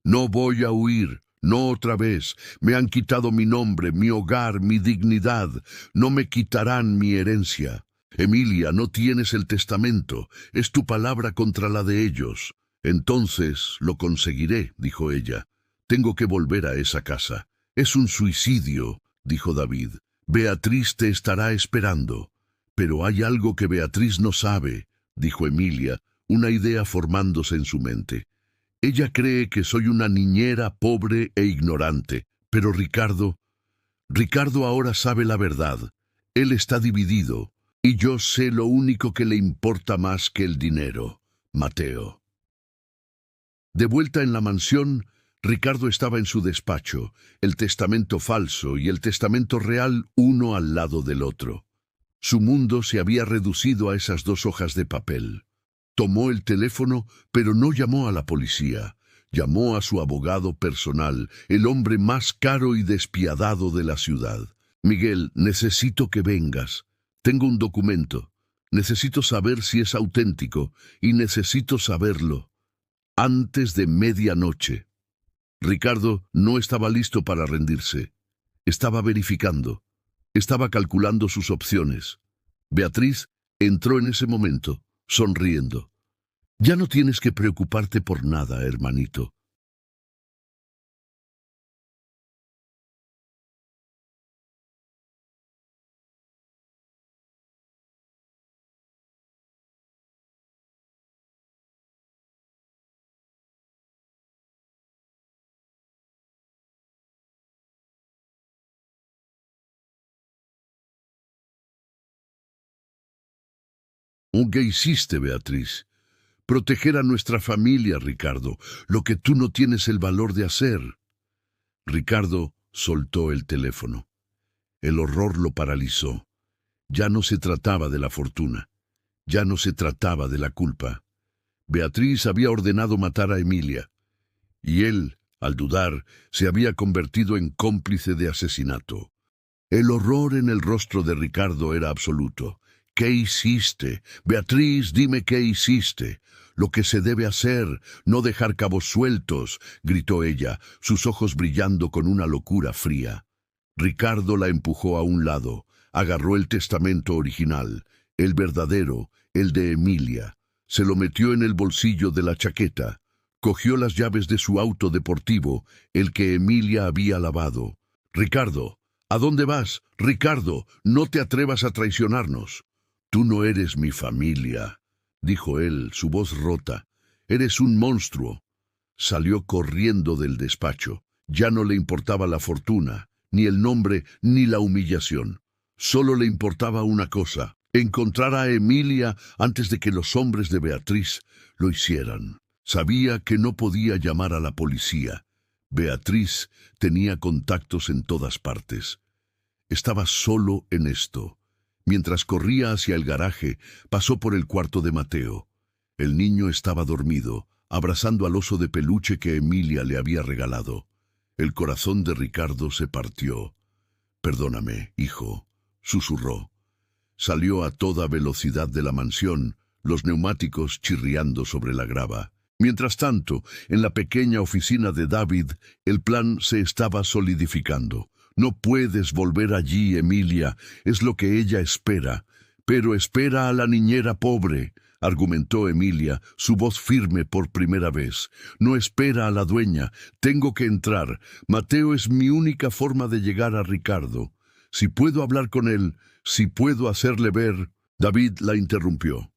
No voy a huir, no otra vez. Me han quitado mi nombre, mi hogar, mi dignidad. No me quitarán mi herencia. Emilia, no tienes el testamento. Es tu palabra contra la de ellos. Entonces lo conseguiré, dijo ella. Tengo que volver a esa casa. Es un suicidio, dijo David. Beatriz te estará esperando. Pero hay algo que Beatriz no sabe, dijo Emilia, una idea formándose en su mente. Ella cree que soy una niñera pobre e ignorante, pero Ricardo ahora sabe la verdad. Él está dividido, y yo sé lo único que le importa más que el dinero, Mateo. De vuelta en la mansión, Ricardo estaba en su despacho, el testamento falso y el testamento real uno al lado del otro. Su mundo se había reducido a esas 2 hojas de papel. Tomó el teléfono, pero no llamó a la policía. Llamó a su abogado personal, el hombre más caro y despiadado de la ciudad. Miguel, necesito que vengas. Tengo un documento. Necesito saber si es auténtico, y necesito saberlo antes de medianoche. Ricardo no estaba listo para rendirse. Estaba verificando. Estaba calculando sus opciones. Beatriz entró en ese momento, sonriendo. Ya no tienes que preocuparte por nada, hermanito. ¿Qué hiciste, Beatriz? Proteger a nuestra familia, Ricardo, lo que tú no tienes el valor de hacer. Ricardo soltó el teléfono. El horror lo paralizó. Ya no se trataba de la fortuna. Ya no se trataba de la culpa. Beatriz había ordenado matar a Emilia. Y él, al dudar, se había convertido en cómplice de asesinato. El horror en el rostro de Ricardo era absoluto. ¿Qué hiciste? Beatriz, dime qué hiciste. Lo que se debe hacer, no dejar cabos sueltos, gritó ella, sus ojos brillando con una locura fría. Ricardo la empujó a un lado, agarró el testamento original, el verdadero, el de Emilia. Se lo metió en el bolsillo de la chaqueta. Cogió las llaves de su auto deportivo, el que Emilia había lavado. Ricardo, ¿a dónde vas? Ricardo, no te atrevas a traicionarnos. Tú no eres mi familia, dijo él, su voz rota. Eres un monstruo. Salió corriendo del despacho. Ya no le importaba la fortuna, ni el nombre, ni la humillación. Solo le importaba una cosa: encontrar a Emilia antes de que los hombres de Beatriz lo hicieran. Sabía que no podía llamar a la policía. Beatriz tenía contactos en todas partes. Estaba solo en esto. Mientras corría hacia el garaje, pasó por el cuarto de Mateo. El niño estaba dormido, abrazando al oso de peluche que Emilia le había regalado. El corazón de Ricardo se partió. «Perdóname, hijo», susurró. Salió a toda velocidad de la mansión, los neumáticos chirriando sobre la grava. Mientras tanto, en la pequeña oficina de David, el plan se estaba solidificando. No puedes volver allí, Emilia, es lo que ella espera. Pero espera a la niñera pobre, argumentó Emilia, su voz firme por primera vez. No espera a la dueña. Tengo que entrar. Mateo es mi única forma de llegar a Ricardo. Si puedo hablar con él, si puedo hacerle ver... David la interrumpió.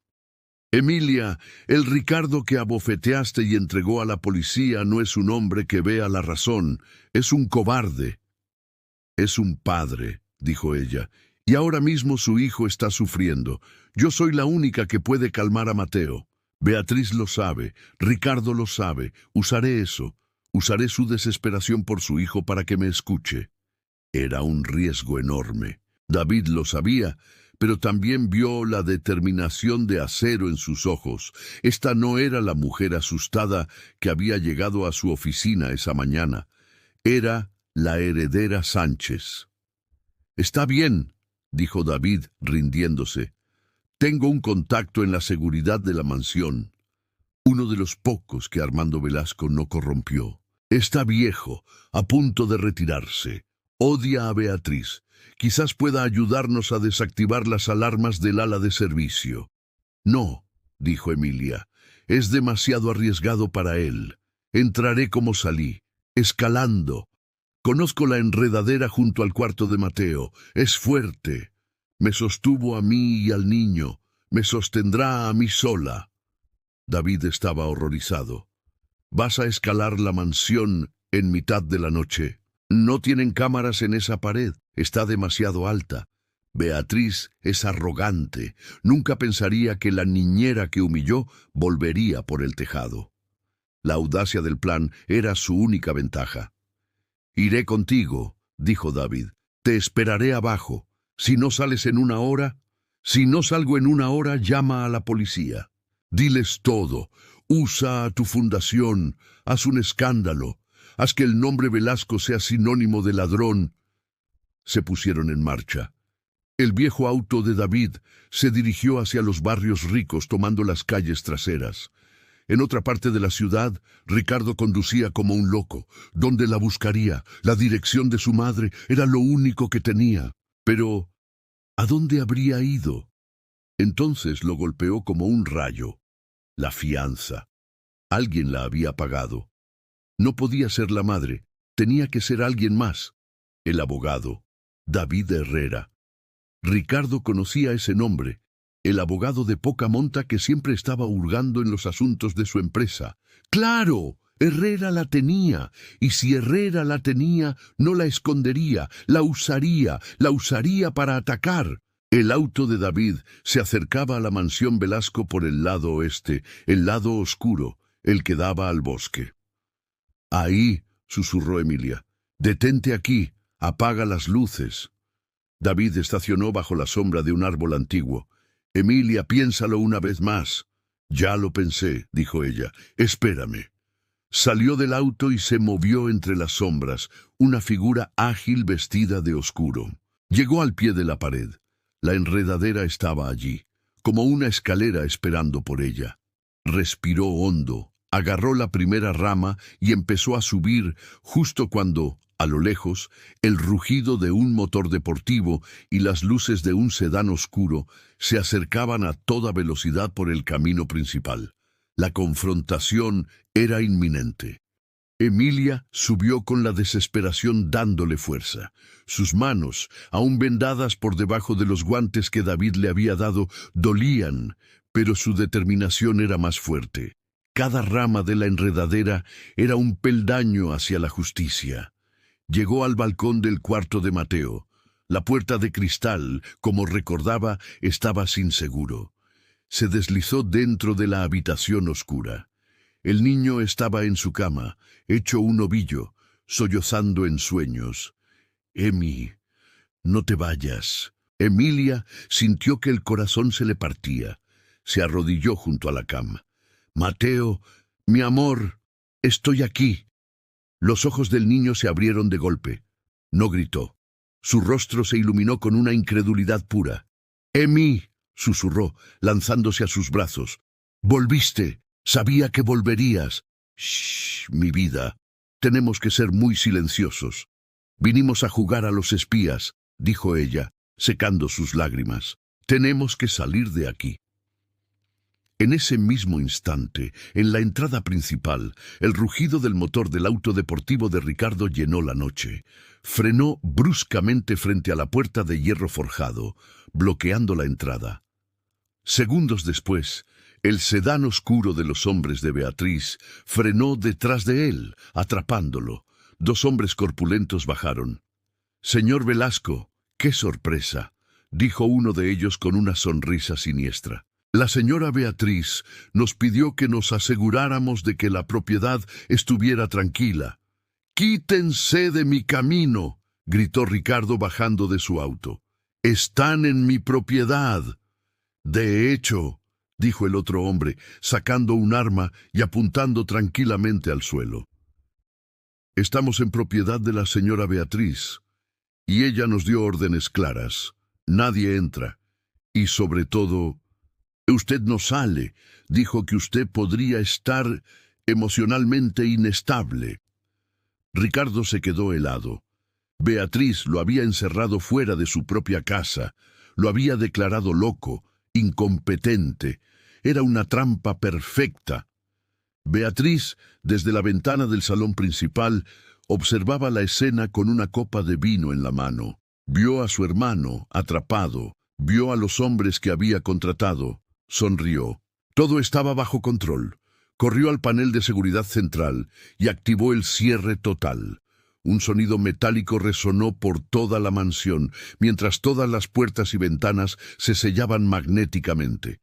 Emilia, el Ricardo que abofeteaste y entregó a la policía no es un hombre que vea la razón, es un cobarde. Es un padre, dijo ella, y ahora mismo su hijo está sufriendo. Yo soy la única que puede calmar a Mateo. Beatriz lo sabe, Ricardo lo sabe, usaré eso. Usaré su desesperación por su hijo para que me escuche. Era un riesgo enorme. David lo sabía, pero también vio la determinación de acero en sus ojos. Esta no era la mujer asustada que había llegado a su oficina esa mañana. Era la heredera Sánchez. «Está bien», dijo David, rindiéndose. «Tengo un contacto en la seguridad de la mansión. Uno de los pocos que Armando Velasco no corrompió. Está viejo, a punto de retirarse. Odia a Beatriz. Quizás pueda ayudarnos a desactivar las alarmas del ala de servicio». «No», dijo Emilia, «es demasiado arriesgado para él. Entraré como salí, escalando. Conozco la enredadera junto al cuarto de Mateo. Es fuerte. Me sostuvo a mí y al niño. Me sostendrá a mí sola». David estaba horrorizado. «¿Vas a escalar la mansión en mitad de la noche? No tienen cámaras en esa pared. Está demasiado alta. Beatriz es arrogante. Nunca pensaría que la niñera que humilló volvería por el tejado». La audacia del plan era su única ventaja. «Iré contigo», dijo David. «Te esperaré abajo. Si no sales en una hora, si no salgo en una hora, llama a la policía. Diles todo. Usa a tu fundación. Haz un escándalo. Haz que el nombre Velasco sea sinónimo de ladrón». Se pusieron en marcha. El viejo auto de David se dirigió hacia los barrios ricos tomando las calles traseras. En otra parte de la ciudad, Ricardo conducía como un loco. ¿Dónde la buscaría? La dirección de su madre era lo único que tenía. Pero, ¿a dónde habría ido? Entonces lo golpeó como un rayo. La fianza. Alguien la había pagado. No podía ser la madre. Tenía que ser alguien más. El abogado, David Herrera. Ricardo conocía ese nombre. El abogado de poca monta que siempre estaba hurgando en los asuntos de su empresa. ¡Claro! Herrera la tenía, y si Herrera la tenía, no la escondería, la usaría para atacar. El auto de David se acercaba a la mansión Velasco por el lado oeste, el lado oscuro, el que daba al bosque. «Ahí», susurró Emilia. «Detente aquí, apaga las luces». David estacionó bajo la sombra de un árbol antiguo. «Emilia, piénsalo una vez más». «Ya lo pensé», dijo ella. «Espérame». Salió del auto y se movió entre las sombras, una figura ágil vestida de oscuro. Llegó al pie de la pared. La enredadera estaba allí, como una escalera esperando por ella. Respiró hondo, agarró la primera rama y empezó a subir justo cuando, a lo lejos, el rugido de un motor deportivo y las luces de un sedán oscuro se acercaban a toda velocidad por el camino principal. La confrontación era inminente. Emilia subió con la desesperación dándole fuerza. Sus manos, aún vendadas por debajo de los guantes que David le había dado, dolían, pero su determinación era más fuerte. Cada rama de la enredadera era un peldaño hacia la justicia. Llegó al balcón del cuarto de Mateo. La puerta de cristal, como recordaba, estaba sin seguro. Se deslizó dentro de la habitación oscura. El niño estaba en su cama, hecho un ovillo, sollozando en sueños. «Emi, no te vayas». Emilia sintió que el corazón se le partía. Se arrodilló junto a la cama. «Mateo, mi amor, estoy aquí». Los ojos del niño se abrieron de golpe. No gritó. Su rostro se iluminó con una incredulidad pura. «Emi», susurró, lanzándose a sus brazos. «Volviste. Sabía que volverías». «Shh, mi vida. Tenemos que ser muy silenciosos. Vinimos a jugar a los espías», dijo ella, secando sus lágrimas. «Tenemos que salir de aquí». En ese mismo instante, en la entrada principal, el rugido del motor del auto deportivo de Ricardo llenó la noche. Frenó bruscamente frente a la puerta de hierro forjado, bloqueando la entrada. Segundos después, el sedán oscuro de los hombres de Beatriz frenó detrás de él, atrapándolo. 2 hombres corpulentos bajaron. «Señor Velasco, qué sorpresa», dijo uno de ellos con una sonrisa siniestra. «La señora Beatriz nos pidió que nos aseguráramos de que la propiedad estuviera tranquila». «¡Quítense de mi camino!», gritó Ricardo bajando de su auto. «Están en mi propiedad». «De hecho», dijo el otro hombre, sacando un arma y apuntando tranquilamente al suelo. «Estamos en propiedad de la señora Beatriz, y ella nos dio órdenes claras. Nadie entra. Y sobre todo, usted no sale. Dijo que usted podría estar emocionalmente inestable». Ricardo se quedó helado. Beatriz lo había encerrado fuera de su propia casa, lo había declarado loco, incompetente. Era una trampa perfecta. Beatriz, desde la ventana del salón principal, observaba la escena con una copa de vino en la mano. Vio a su hermano, atrapado, vio a los hombres que había contratado, sonrió. Todo estaba bajo control. Corrió al panel de seguridad central y activó el cierre total. Un sonido metálico resonó por toda la mansión, mientras todas las puertas y ventanas se sellaban magnéticamente.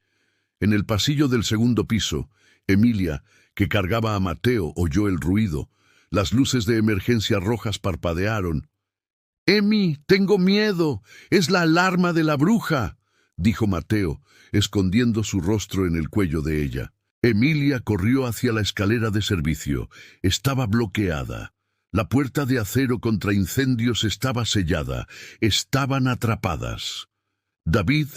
En el pasillo del segundo piso, Emilia, que cargaba a Mateo, oyó el ruido. Las luces de emergencia rojas parpadearon. «Emi, tengo miedo. Es la alarma de la bruja», dijo Mateo, escondiendo su rostro en el cuello de ella. Emilia corrió hacia la escalera de servicio. Estaba bloqueada. La puerta de acero contra incendios estaba sellada. Estaban atrapadas. David,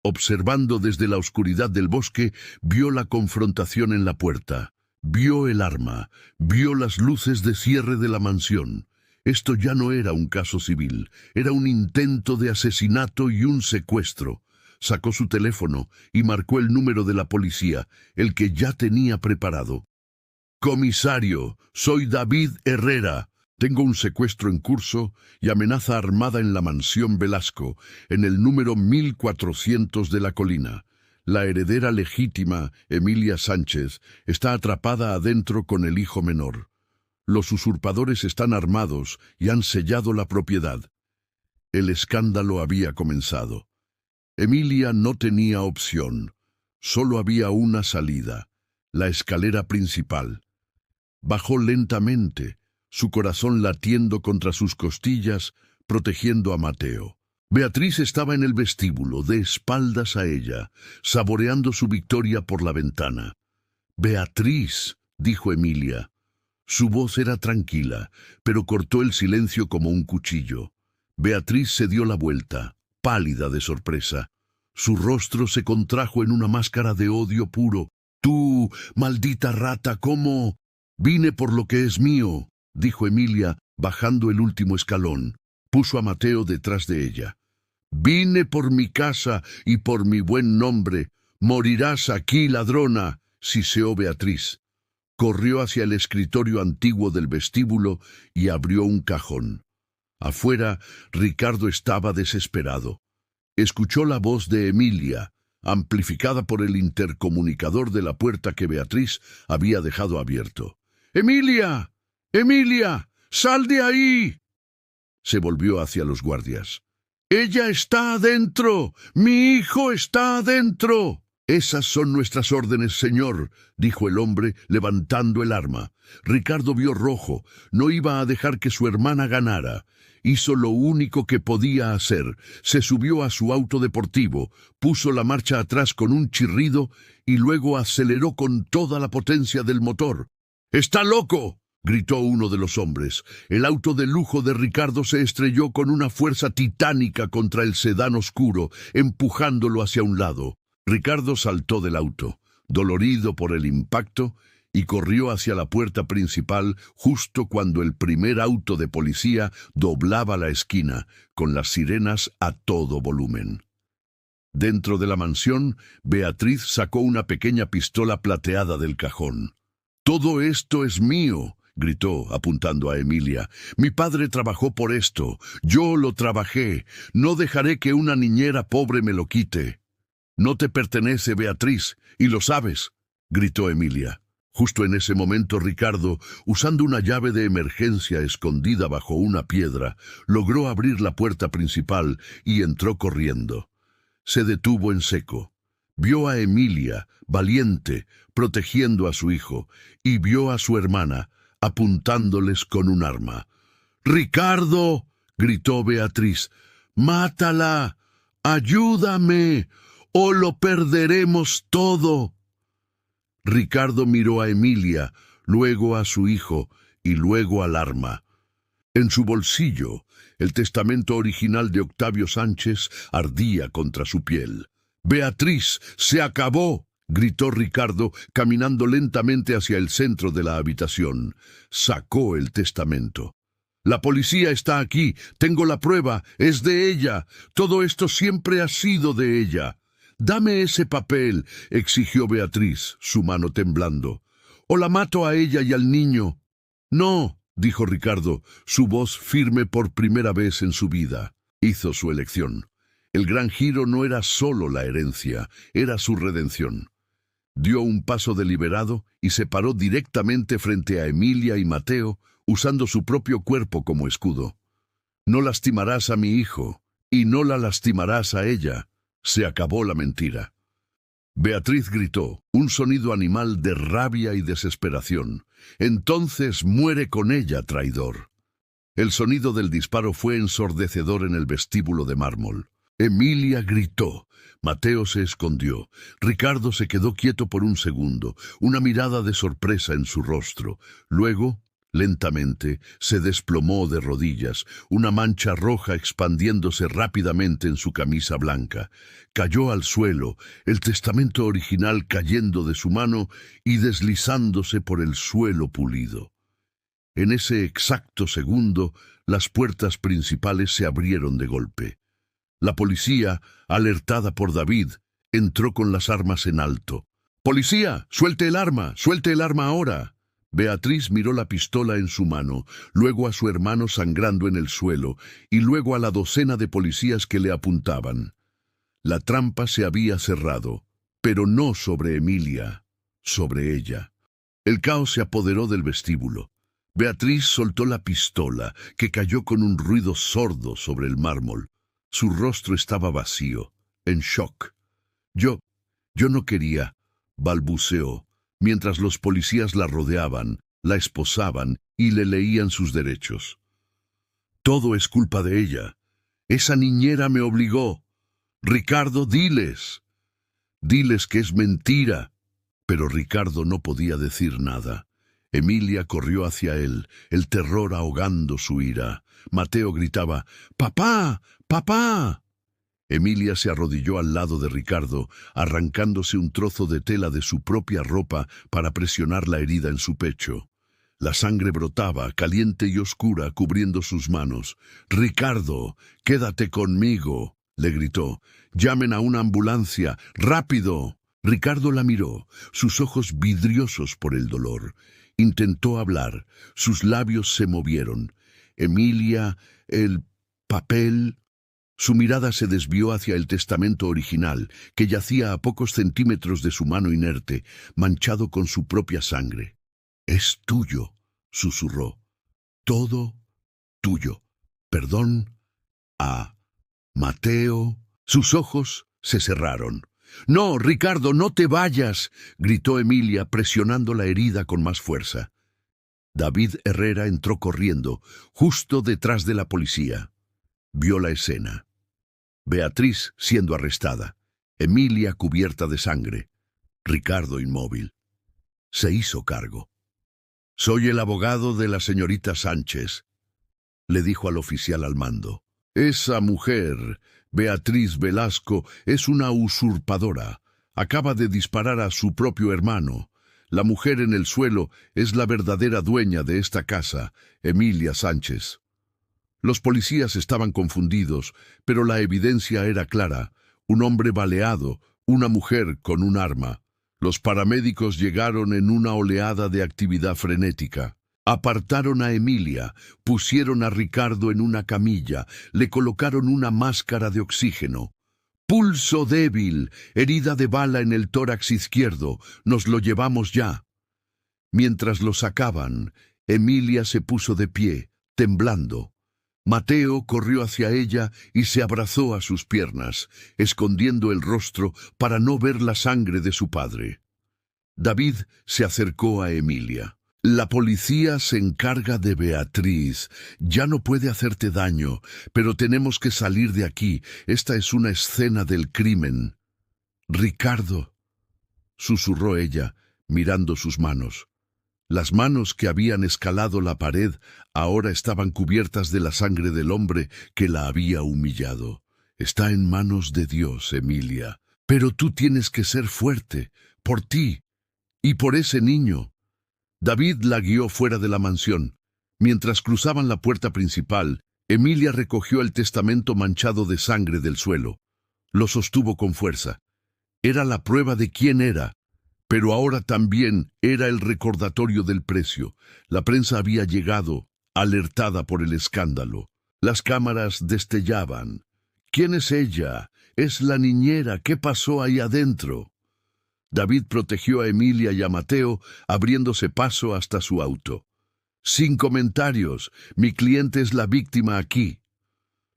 observando desde la oscuridad del bosque, vio la confrontación en la puerta. Vio el arma. Vio las luces de cierre de la mansión. Esto ya no era un caso civil. Era un intento de asesinato y un secuestro. Sacó su teléfono y marcó el número de la policía, el que ya tenía preparado. «Comisario, soy David Herrera. Tengo un secuestro en curso y amenaza armada en la mansión Velasco, en el número 1400 de la colina. La heredera legítima, Emilia Sánchez, está atrapada adentro con el hijo menor. Los usurpadores están armados y han sellado la propiedad». El escándalo había comenzado. Emilia no tenía opción. Solo había una salida, la escalera principal. Bajó lentamente, su corazón latiendo contra sus costillas, protegiendo a Mateo. Beatriz estaba en el vestíbulo, de espaldas a ella, saboreando su victoria por la ventana. «Beatriz», dijo Emilia. Su voz era tranquila, pero cortó el silencio como un cuchillo. Beatriz se dio la vuelta, pálida de sorpresa. Su rostro se contrajo en una máscara de odio puro. «Tú, maldita rata, ¿cómo?» «Vine por lo que es mío», dijo Emilia, bajando el último escalón. Puso a Mateo detrás de ella. «Vine por mi casa y por mi buen nombre. Morirás aquí, ladrona», siseó Beatriz. Corrió hacia el escritorio antiguo del vestíbulo y abrió un cajón. Afuera, Ricardo estaba desesperado. Escuchó la voz de Emilia, amplificada por el intercomunicador de la puerta que Beatriz había dejado abierto. «¡Emilia! ¡Emilia! ¡Sal de ahí!». Se volvió hacia los guardias. «¡Ella está adentro! ¡Mi hijo está adentro!». «Esas son nuestras órdenes, señor», dijo el hombre, levantando el arma. Ricardo vio rojo. No iba a dejar que su hermana ganara. Hizo lo único que podía hacer. Se subió a su auto deportivo, puso la marcha atrás con un chirrido y luego aceleró con toda la potencia del motor. «¡Está loco!», gritó uno de los hombres. El auto de lujo de Ricardo se estrelló con una fuerza titánica contra el sedán oscuro, empujándolo hacia un lado. Ricardo saltó del auto, dolorido por el impacto, y corrió hacia la puerta principal justo cuando el primer auto de policía doblaba la esquina, con las sirenas a todo volumen. Dentro de la mansión, Beatriz sacó una pequeña pistola plateada del cajón. «Todo esto es mío», gritó, apuntando a Emilia. «Mi padre trabajó por esto. Yo lo trabajé. No dejaré que una niñera pobre me lo quite». «No te pertenece, Beatriz, y lo sabes», gritó Emilia. Justo en ese momento, Ricardo, usando una llave de emergencia escondida bajo una piedra, logró abrir la puerta principal y entró corriendo. Se detuvo en seco. Vio a Emilia, valiente, protegiendo a su hijo, y vio a su hermana, apuntándoles con un arma. «¡Ricardo!», gritó Beatriz. «¡Mátala! ¡Ayúdame! ¡O lo perderemos todo!». Ricardo miró a Emilia, luego a su hijo y luego al arma. En su bolsillo, el testamento original de Octavio Sánchez ardía contra su piel. «¡Beatriz, se acabó!», gritó Ricardo, caminando lentamente hacia el centro de la habitación. Sacó el testamento. «La policía está aquí. Tengo la prueba. Es de ella. Todo esto siempre ha sido de ella». «Dame ese papel», exigió Beatriz, su mano temblando. «O la mato a ella y al niño». «No», dijo Ricardo, su voz firme por primera vez en su vida. Hizo su elección. El gran giro no era solo la herencia, era su redención. Dio un paso deliberado y se paró directamente frente a Emilia y Mateo, usando su propio cuerpo como escudo. «No lastimarás a mi hijo, y no la lastimarás a ella». Se acabó la mentira. Beatriz gritó, un sonido animal de rabia y desesperación. «Entonces muere con ella, traidor». El sonido del disparo fue ensordecedor en el vestíbulo de mármol. Emilia gritó. Mateo se escondió. Ricardo se quedó quieto por un segundo, una mirada de sorpresa en su rostro. Luego, lentamente, se desplomó de rodillas, una mancha roja expandiéndose rápidamente en su camisa blanca. Cayó al suelo, el testamento original cayendo de su mano y deslizándose por el suelo pulido. En ese exacto segundo, las puertas principales se abrieron de golpe. La policía, alertada por David, entró con las armas en alto. «¡Policía! ¡Suelte el arma! ¡Suelte el arma ahora!». Beatriz miró la pistola en su mano, luego a su hermano sangrando en el suelo, y luego a la docena de policías que le apuntaban. La trampa se había cerrado, pero no sobre Emilia, sobre ella. El caos se apoderó del vestíbulo. Beatriz soltó la pistola, que cayó con un ruido sordo sobre el mármol. Su rostro estaba vacío, en shock. Yo no quería», balbuceó, mientras los policías la rodeaban, la esposaban y le leían sus derechos. «Todo es culpa de ella. Esa niñera me obligó. Ricardo, diles. Diles que es mentira». Pero Ricardo no podía decir nada. Emilia corrió hacia él, el terror ahogando su ira. Mateo gritaba, «¡Papá! ¡Papá!». Emilia se arrodilló al lado de Ricardo, arrancándose un trozo de tela de su propia ropa para presionar la herida en su pecho. La sangre brotaba, caliente y oscura, cubriendo sus manos. «Ricardo, quédate conmigo», le gritó. «Llamen a una ambulancia, rápido». Ricardo la miró, sus ojos vidriosos por el dolor. Intentó hablar, sus labios se movieron. «Emilia, el papel». Su mirada se desvió hacia el testamento original, que yacía a pocos centímetros de su mano inerte, manchado con su propia sangre. «Es tuyo», susurró. «Todo tuyo. Perdón a Mateo». Sus ojos se cerraron. «No, Ricardo, no te vayas», gritó Emilia, presionando la herida con más fuerza. David Herrera entró corriendo, justo detrás de la policía. Vio la escena. Beatriz siendo arrestada, Emilia cubierta de sangre, Ricardo inmóvil. Se hizo cargo. Soy el abogado de la señorita Sánchez, le dijo al oficial al mando. Esa mujer, Beatriz Velasco, es una usurpadora. Acaba de disparar a su propio hermano. La mujer en el suelo es la verdadera dueña de esta casa, Emilia Sánchez. Los policías estaban confundidos, pero la evidencia era clara. Un hombre baleado, una mujer con un arma. Los paramédicos llegaron en una oleada de actividad frenética. Apartaron a Emilia, pusieron a Ricardo en una camilla, le colocaron una máscara de oxígeno. Pulso débil, herida de bala en el tórax izquierdo, nos lo llevamos ya. Mientras lo sacaban, Emilia se puso de pie, temblando. Mateo corrió hacia ella y se abrazó a sus piernas, escondiendo el rostro para no ver la sangre de su padre. David se acercó a Emilia. La policía se encarga de Beatriz. Ya no puede hacerte daño, pero tenemos que salir de aquí. Esta es una escena del crimen. Ricardo, susurró ella, mirando sus manos. Las manos que habían escalado la pared ahora estaban cubiertas de la sangre del hombre que la había humillado. Está en manos de Dios, Emilia. Pero tú tienes que ser fuerte, por ti y por ese niño. David la guió fuera de la mansión. Mientras cruzaban la puerta principal, Emilia recogió el testamento manchado de sangre del suelo. Lo sostuvo con fuerza. Era la prueba de quién era, pero ahora también era el recordatorio del precio. La prensa había llegado, alertada por el escándalo. Las cámaras destellaban. ¿Quién es ella? Es la niñera. ¿Qué pasó ahí adentro? David protegió a Emilia y a Mateo, abriéndose paso hasta su auto. Sin comentarios, mi cliente es la víctima aquí.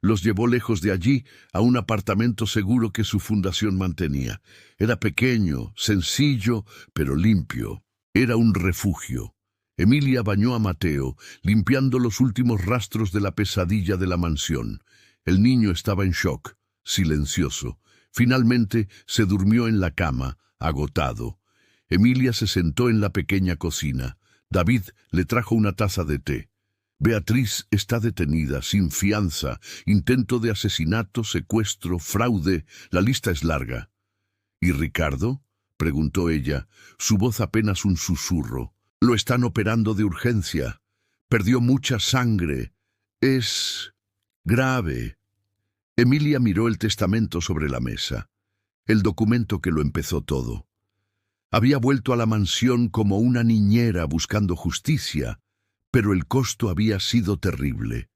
Los llevó lejos de allí a un apartamento seguro que su fundación mantenía. Era pequeño, sencillo, pero limpio. Era un refugio. Emilia bañó a Mateo, limpiando los últimos rastros de la pesadilla de la mansión. El niño estaba en shock, silencioso. Finalmente se durmió en la cama, agotado. Emilia se sentó en la pequeña cocina. David le trajo una taza de té. Beatriz está detenida, sin fianza, intento de asesinato, secuestro, fraude, la lista es larga. ¿Y Ricardo?, preguntó ella, su voz apenas un susurro. Lo están operando de urgencia. Perdió mucha sangre. Es grave. Emilia miró el testamento sobre la mesa, el documento que lo empezó todo. Había vuelto a la mansión como una niñera buscando justicia, pero el costo había sido terrible.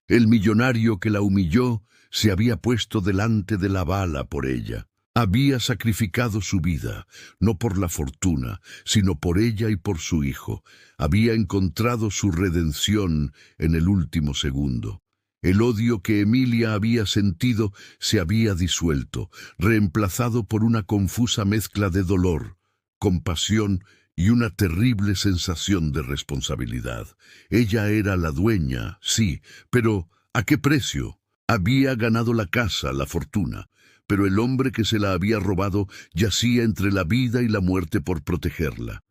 El millonario que la humilló se había puesto delante de la bala por ella. Había sacrificado su vida, no por la fortuna, sino por ella y por su hijo. Había encontrado su redención en el último segundo. El odio que Emilia había sentido se había disuelto, reemplazado por una confusa mezcla de dolor, compasión y una terrible sensación de responsabilidad. Ella era la dueña, sí, pero ¿a qué precio? Había ganado la casa, la fortuna, pero el hombre que se la había robado yacía entre la vida y la muerte por protegerla.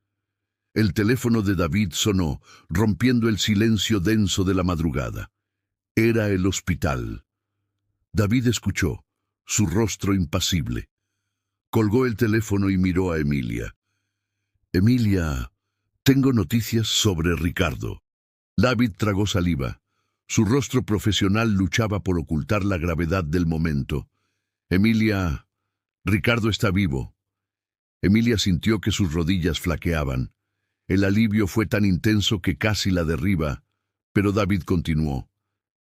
El teléfono de David sonó, rompiendo el silencio denso de la madrugada. Era el hospital. David escuchó, su rostro impasible. Colgó el teléfono y miró a Emilia. Emilia, tengo noticias sobre Ricardo. David tragó saliva. Su rostro profesional luchaba por ocultar la gravedad del momento. Emilia, Ricardo está vivo. Emilia sintió que sus rodillas flaqueaban. El alivio fue tan intenso que casi la derriba, pero David continuó.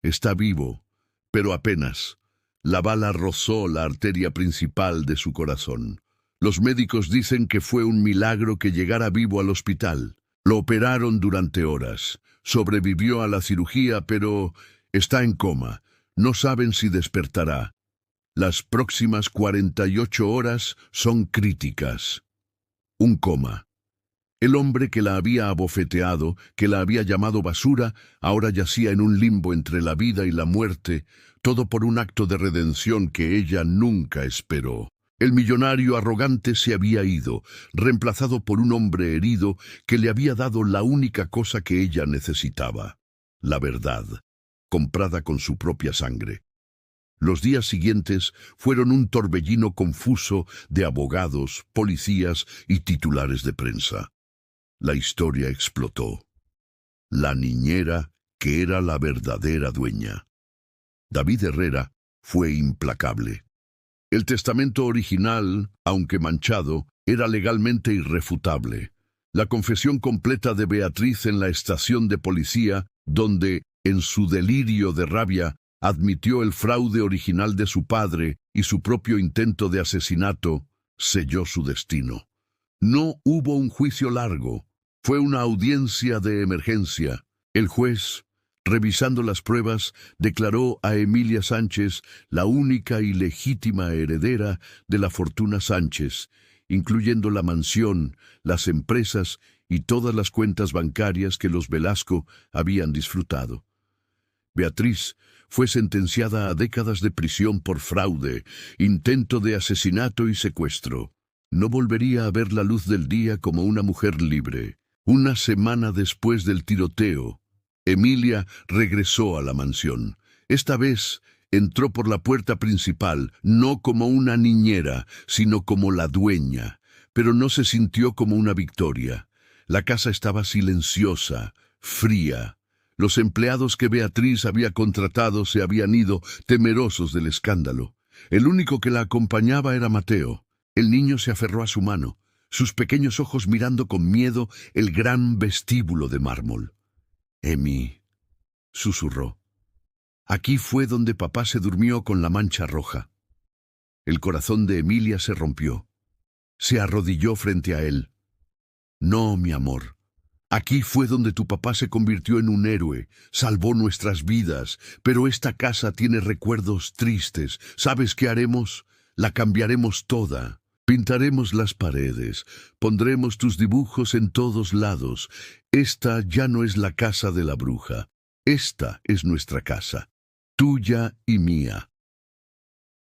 Está vivo, pero apenas. La bala rozó la arteria principal de su corazón. Los médicos dicen que fue un milagro que llegara vivo al hospital. Lo operaron durante horas. Sobrevivió a la cirugía, pero está en coma. No saben si despertará. Las próximas 48 horas son críticas. Un coma. El hombre que la había abofeteado, que la había llamado basura, ahora yacía en un limbo entre la vida y la muerte, todo por un acto de redención que ella nunca esperó. El millonario arrogante se había ido, reemplazado por un hombre herido que le había dado la única cosa que ella necesitaba, la verdad, comprada con su propia sangre. Los días siguientes fueron un torbellino confuso de abogados, policías y titulares de prensa. La historia explotó. La niñera, que era la verdadera dueña. David Herrera fue implacable. El testamento original, aunque manchado, era legalmente irrefutable. La confesión completa de Beatriz en la estación de policía, donde, en su delirio de rabia, admitió el fraude original de su padre y su propio intento de asesinato, selló su destino. No hubo un juicio largo. Fue una audiencia de emergencia. El juez, revisando las pruebas, declaró a Emilia Sánchez la única y legítima heredera de la fortuna Sánchez, incluyendo la mansión, las empresas y todas las cuentas bancarias que los Velasco habían disfrutado. Beatriz fue sentenciada a décadas de prisión por fraude, intento de asesinato y secuestro. No volvería a ver la luz del día como una mujer libre. Una semana después del tiroteo, Emilia regresó a la mansión. Esta vez entró por la puerta principal, no como una niñera, sino como la dueña, pero no se sintió como una victoria. La casa estaba silenciosa, fría. Los empleados que Beatriz había contratado se habían ido, temerosos del escándalo. El único que la acompañaba era Mateo. El niño se aferró a su mano, sus pequeños ojos mirando con miedo el gran vestíbulo de mármol. «Emi», susurró. «Aquí fue donde papá se durmió con la mancha roja». El corazón de Emilia se rompió. Se arrodilló frente a él. «No, mi amor. Aquí fue donde tu papá se convirtió en un héroe, salvó nuestras vidas, pero esta casa tiene recuerdos tristes. ¿Sabes qué haremos? La cambiaremos toda. Pintaremos las paredes, pondremos tus dibujos en todos lados. Esta ya no es la casa de la bruja. Esta es nuestra casa, tuya y mía».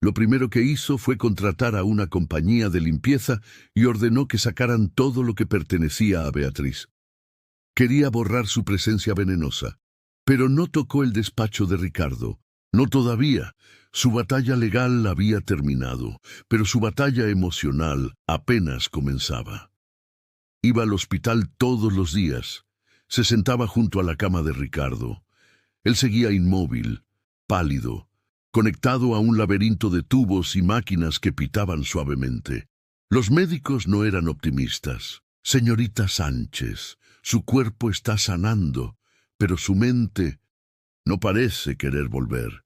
Lo primero que hizo fue contratar a una compañía de limpieza y ordenó que sacaran todo lo que pertenecía a Beatriz. Quería borrar su presencia venenosa, pero no tocó el despacho de Ricardo. No todavía. Su batalla legal había terminado, pero su batalla emocional apenas comenzaba. Iba al hospital todos los días. Se sentaba junto a la cama de Ricardo. Él seguía inmóvil, pálido, conectado a un laberinto de tubos y máquinas que pitaban suavemente. Los médicos no eran optimistas. «Señorita Sánchez, su cuerpo está sanando, pero su mente no parece querer volver».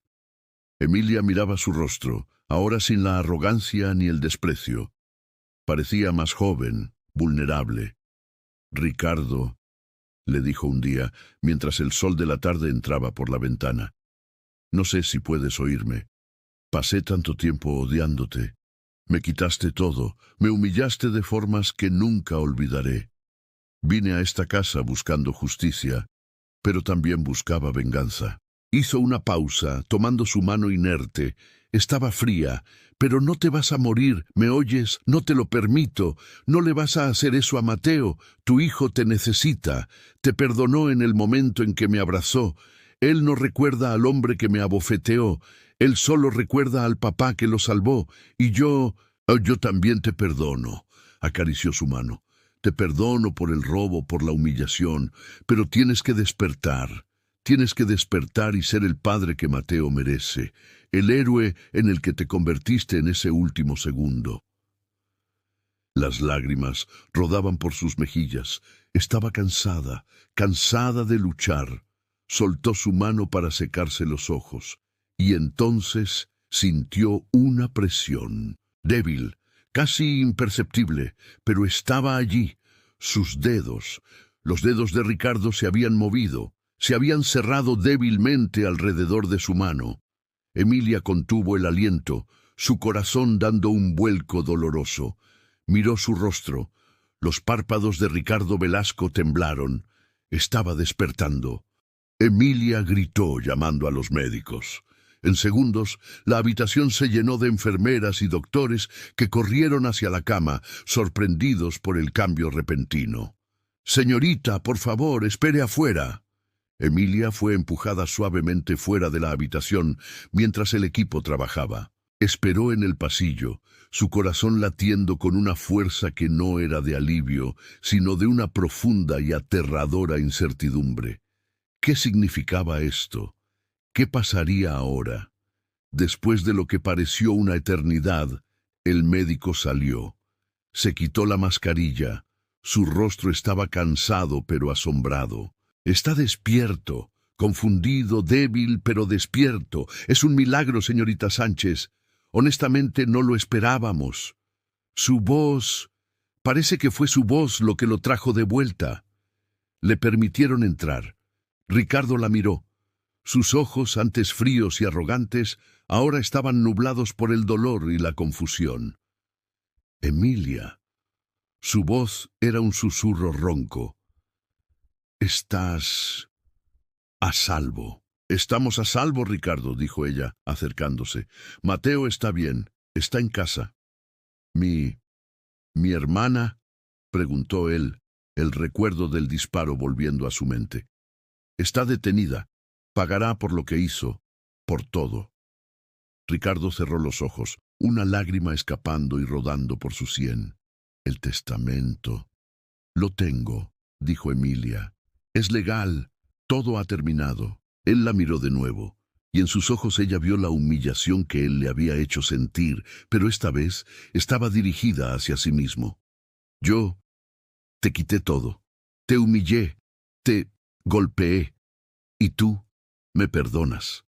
Emilia miraba su rostro, ahora sin la arrogancia ni el desprecio. Parecía más joven, vulnerable. «Ricardo», le dijo un día, mientras el sol de la tarde entraba por la ventana, «no sé si puedes oírme. Pasé tanto tiempo odiándote. Me quitaste todo, me humillaste de formas que nunca olvidaré. Vine a esta casa buscando justicia, pero también buscaba venganza». Hizo una pausa, tomando su mano inerte. Estaba fría. «Pero no te vas a morir, ¿me oyes? No te lo permito. No le vas a hacer eso a Mateo. Tu hijo te necesita. Te perdonó en el momento en que me abrazó. Él no recuerda al hombre que me abofeteó. Él solo recuerda al papá que lo salvó. Y yo también te perdono». Acarició su mano. «Te perdono por el robo, por la humillación, pero tienes que despertar. Tienes que despertar y ser el padre que Mateo merece, el héroe en el que te convertiste en ese último segundo». Las lágrimas rodaban por sus mejillas. Estaba cansada, cansada de luchar. Soltó su mano para secarse los ojos, y entonces sintió una presión, débil, casi imperceptible, pero estaba allí. Sus dedos, los dedos de Ricardo se habían movido, se habían cerrado débilmente alrededor de su mano. Emilia contuvo el aliento, su corazón dando un vuelco doloroso. Miró su rostro. Los párpados de Ricardo Velasco temblaron. Estaba despertando. Emilia gritó llamando a los médicos. En segundos, la habitación se llenó de enfermeras y doctores que corrieron hacia la cama, sorprendidos por el cambio repentino. «Señorita, por favor, espere afuera». Emilia fue empujada suavemente fuera de la habitación mientras el equipo trabajaba. Esperó en el pasillo, su corazón latiendo con una fuerza que no era de alivio, sino de una profunda y aterradora incertidumbre. ¿Qué significaba esto? ¿Qué pasaría ahora? Después de lo que pareció una eternidad, el médico salió. Se quitó la mascarilla. Su rostro estaba cansado pero asombrado. «Está despierto, confundido, débil pero despierto. Es un milagro, señorita Sánchez. Honestamente no lo esperábamos. Su voz... Parece que fue su voz lo que lo trajo de vuelta». Le permitieron entrar. Ricardo la miró. Sus ojos, antes fríos y arrogantes, ahora estaban nublados por el dolor y la confusión. «Emilia». Su voz era un susurro ronco. «Estás a salvo». «Estamos a salvo, Ricardo», dijo ella, acercándose. «Mateo está bien, está en casa». «¿Mi hermana?», preguntó él, el recuerdo del disparo volviendo a su mente. «Está detenida. Pagará por lo que hizo, por todo». Ricardo cerró los ojos, una lágrima escapando y rodando por su sien. «El testamento». «Lo tengo», dijo Emilia. «Es legal. Todo ha terminado». Él la miró de nuevo, y en sus ojos ella vio la humillación que él le había hecho sentir, pero esta vez estaba dirigida hacia sí mismo. «Yo te quité todo. Te humillé. Te golpeé. Y tú me perdonas».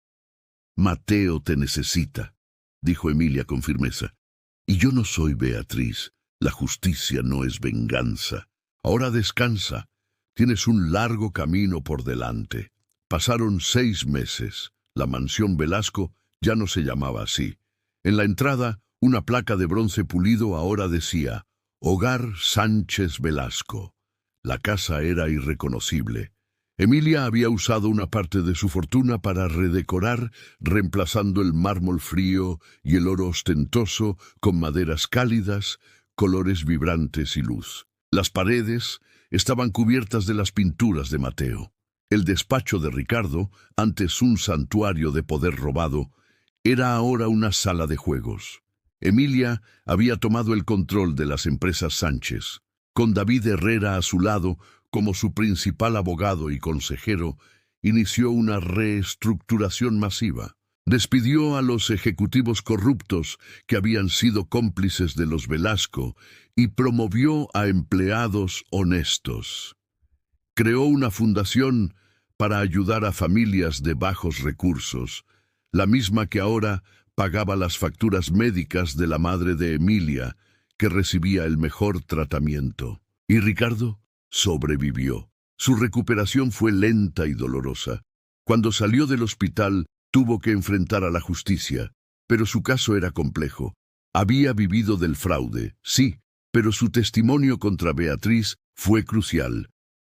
«Mateo te necesita», dijo Emilia con firmeza. «Y yo no soy Beatriz. La justicia no es venganza. Ahora descansa. Tienes un largo camino por delante». Pasaron 6 meses. La mansión Velasco ya no se llamaba así. En la entrada, una placa de bronce pulido ahora decía: «Hogar Sánchez Velasco». La casa era irreconocible. Emilia había usado una parte de su fortuna para redecorar, reemplazando el mármol frío y el oro ostentoso con maderas cálidas, colores vibrantes y luz. Las paredes estaban cubiertas de las pinturas de Mateo. El despacho de Ricardo, antes un santuario de poder robado, era ahora una sala de juegos. Emilia había tomado el control de las empresas Sánchez. Con David Herrera a su lado, como su principal abogado y consejero, inició una reestructuración masiva. Despidió a los ejecutivos corruptos que habían sido cómplices de los Velasco y promovió a empleados honestos. Creó una fundación para ayudar a familias de bajos recursos, la misma que ahora pagaba las facturas médicas de la madre de Emilia, que recibía el mejor tratamiento. Y Ricardo sobrevivió. Su recuperación fue lenta y dolorosa. Cuando salió del hospital, tuvo que enfrentar a la justicia, pero su caso era complejo. Había vivido del fraude, sí, pero su testimonio contra Beatriz fue crucial.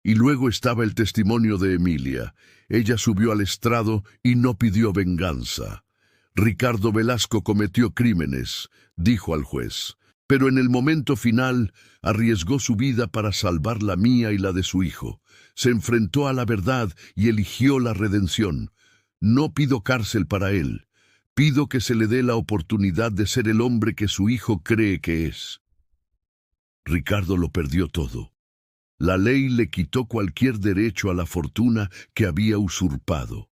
Y luego estaba el testimonio de Emilia. Ella subió al estrado y no pidió venganza. «Ricardo Velasco cometió crímenes», dijo al juez, «pero en el momento final arriesgó su vida para salvar la mía y la de su hijo. Se enfrentó a la verdad y eligió la redención. No pido cárcel para él. Pido que se le dé la oportunidad de ser el hombre que su hijo cree que es». Ricardo lo perdió todo. La ley le quitó cualquier derecho a la fortuna que había usurpado.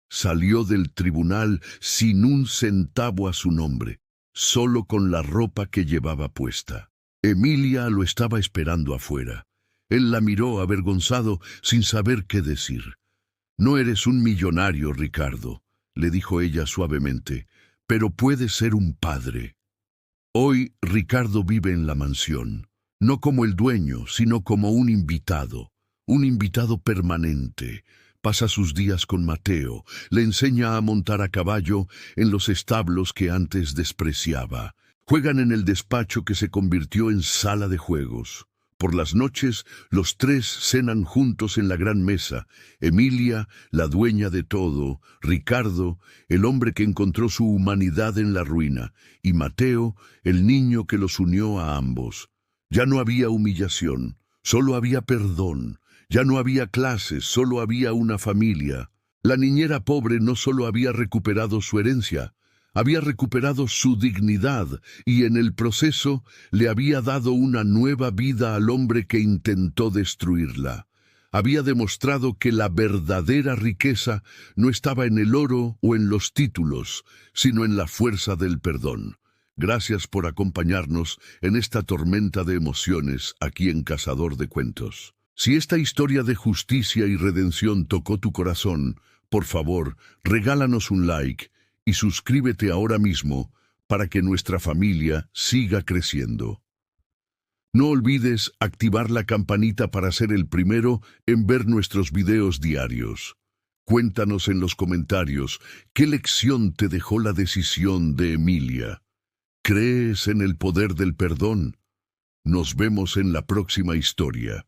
Salió del tribunal sin un centavo a su nombre, solo con la ropa que llevaba puesta. Emilia lo estaba esperando afuera. Él la miró avergonzado, sin saber qué decir. «No eres un millonario, Ricardo», le dijo ella suavemente, «pero puedes ser un padre». Hoy Ricardo vive en la mansión. No como el dueño, sino como un invitado permanente. Pasa sus días con Mateo, le enseña a montar a caballo en los establos que antes despreciaba. Juegan en el despacho que se convirtió en sala de juegos. Por las noches, los tres cenan juntos en la gran mesa. Emilia, la dueña de todo; Ricardo, el hombre que encontró su humanidad en la ruina; y Mateo, el niño que los unió a ambos. Ya no había humillación, solo había perdón. Ya no había clases, solo había una familia. La niñera pobre no solo había recuperado su herencia, había recuperado su dignidad y en el proceso le había dado una nueva vida al hombre que intentó destruirla. Había demostrado que la verdadera riqueza no estaba en el oro o en los títulos, sino en la fuerza del perdón. Gracias por acompañarnos en esta tormenta de emociones aquí en Cazador de Cuentos. Si esta historia de justicia y redención tocó tu corazón, por favor, regálanos un like y suscríbete ahora mismo para que nuestra familia siga creciendo. No olvides activar la campanita para ser el primero en ver nuestros videos diarios. Cuéntanos en los comentarios qué lección te dejó la decisión de Emilia. ¿Crees en el poder del perdón? Nos vemos en la próxima historia.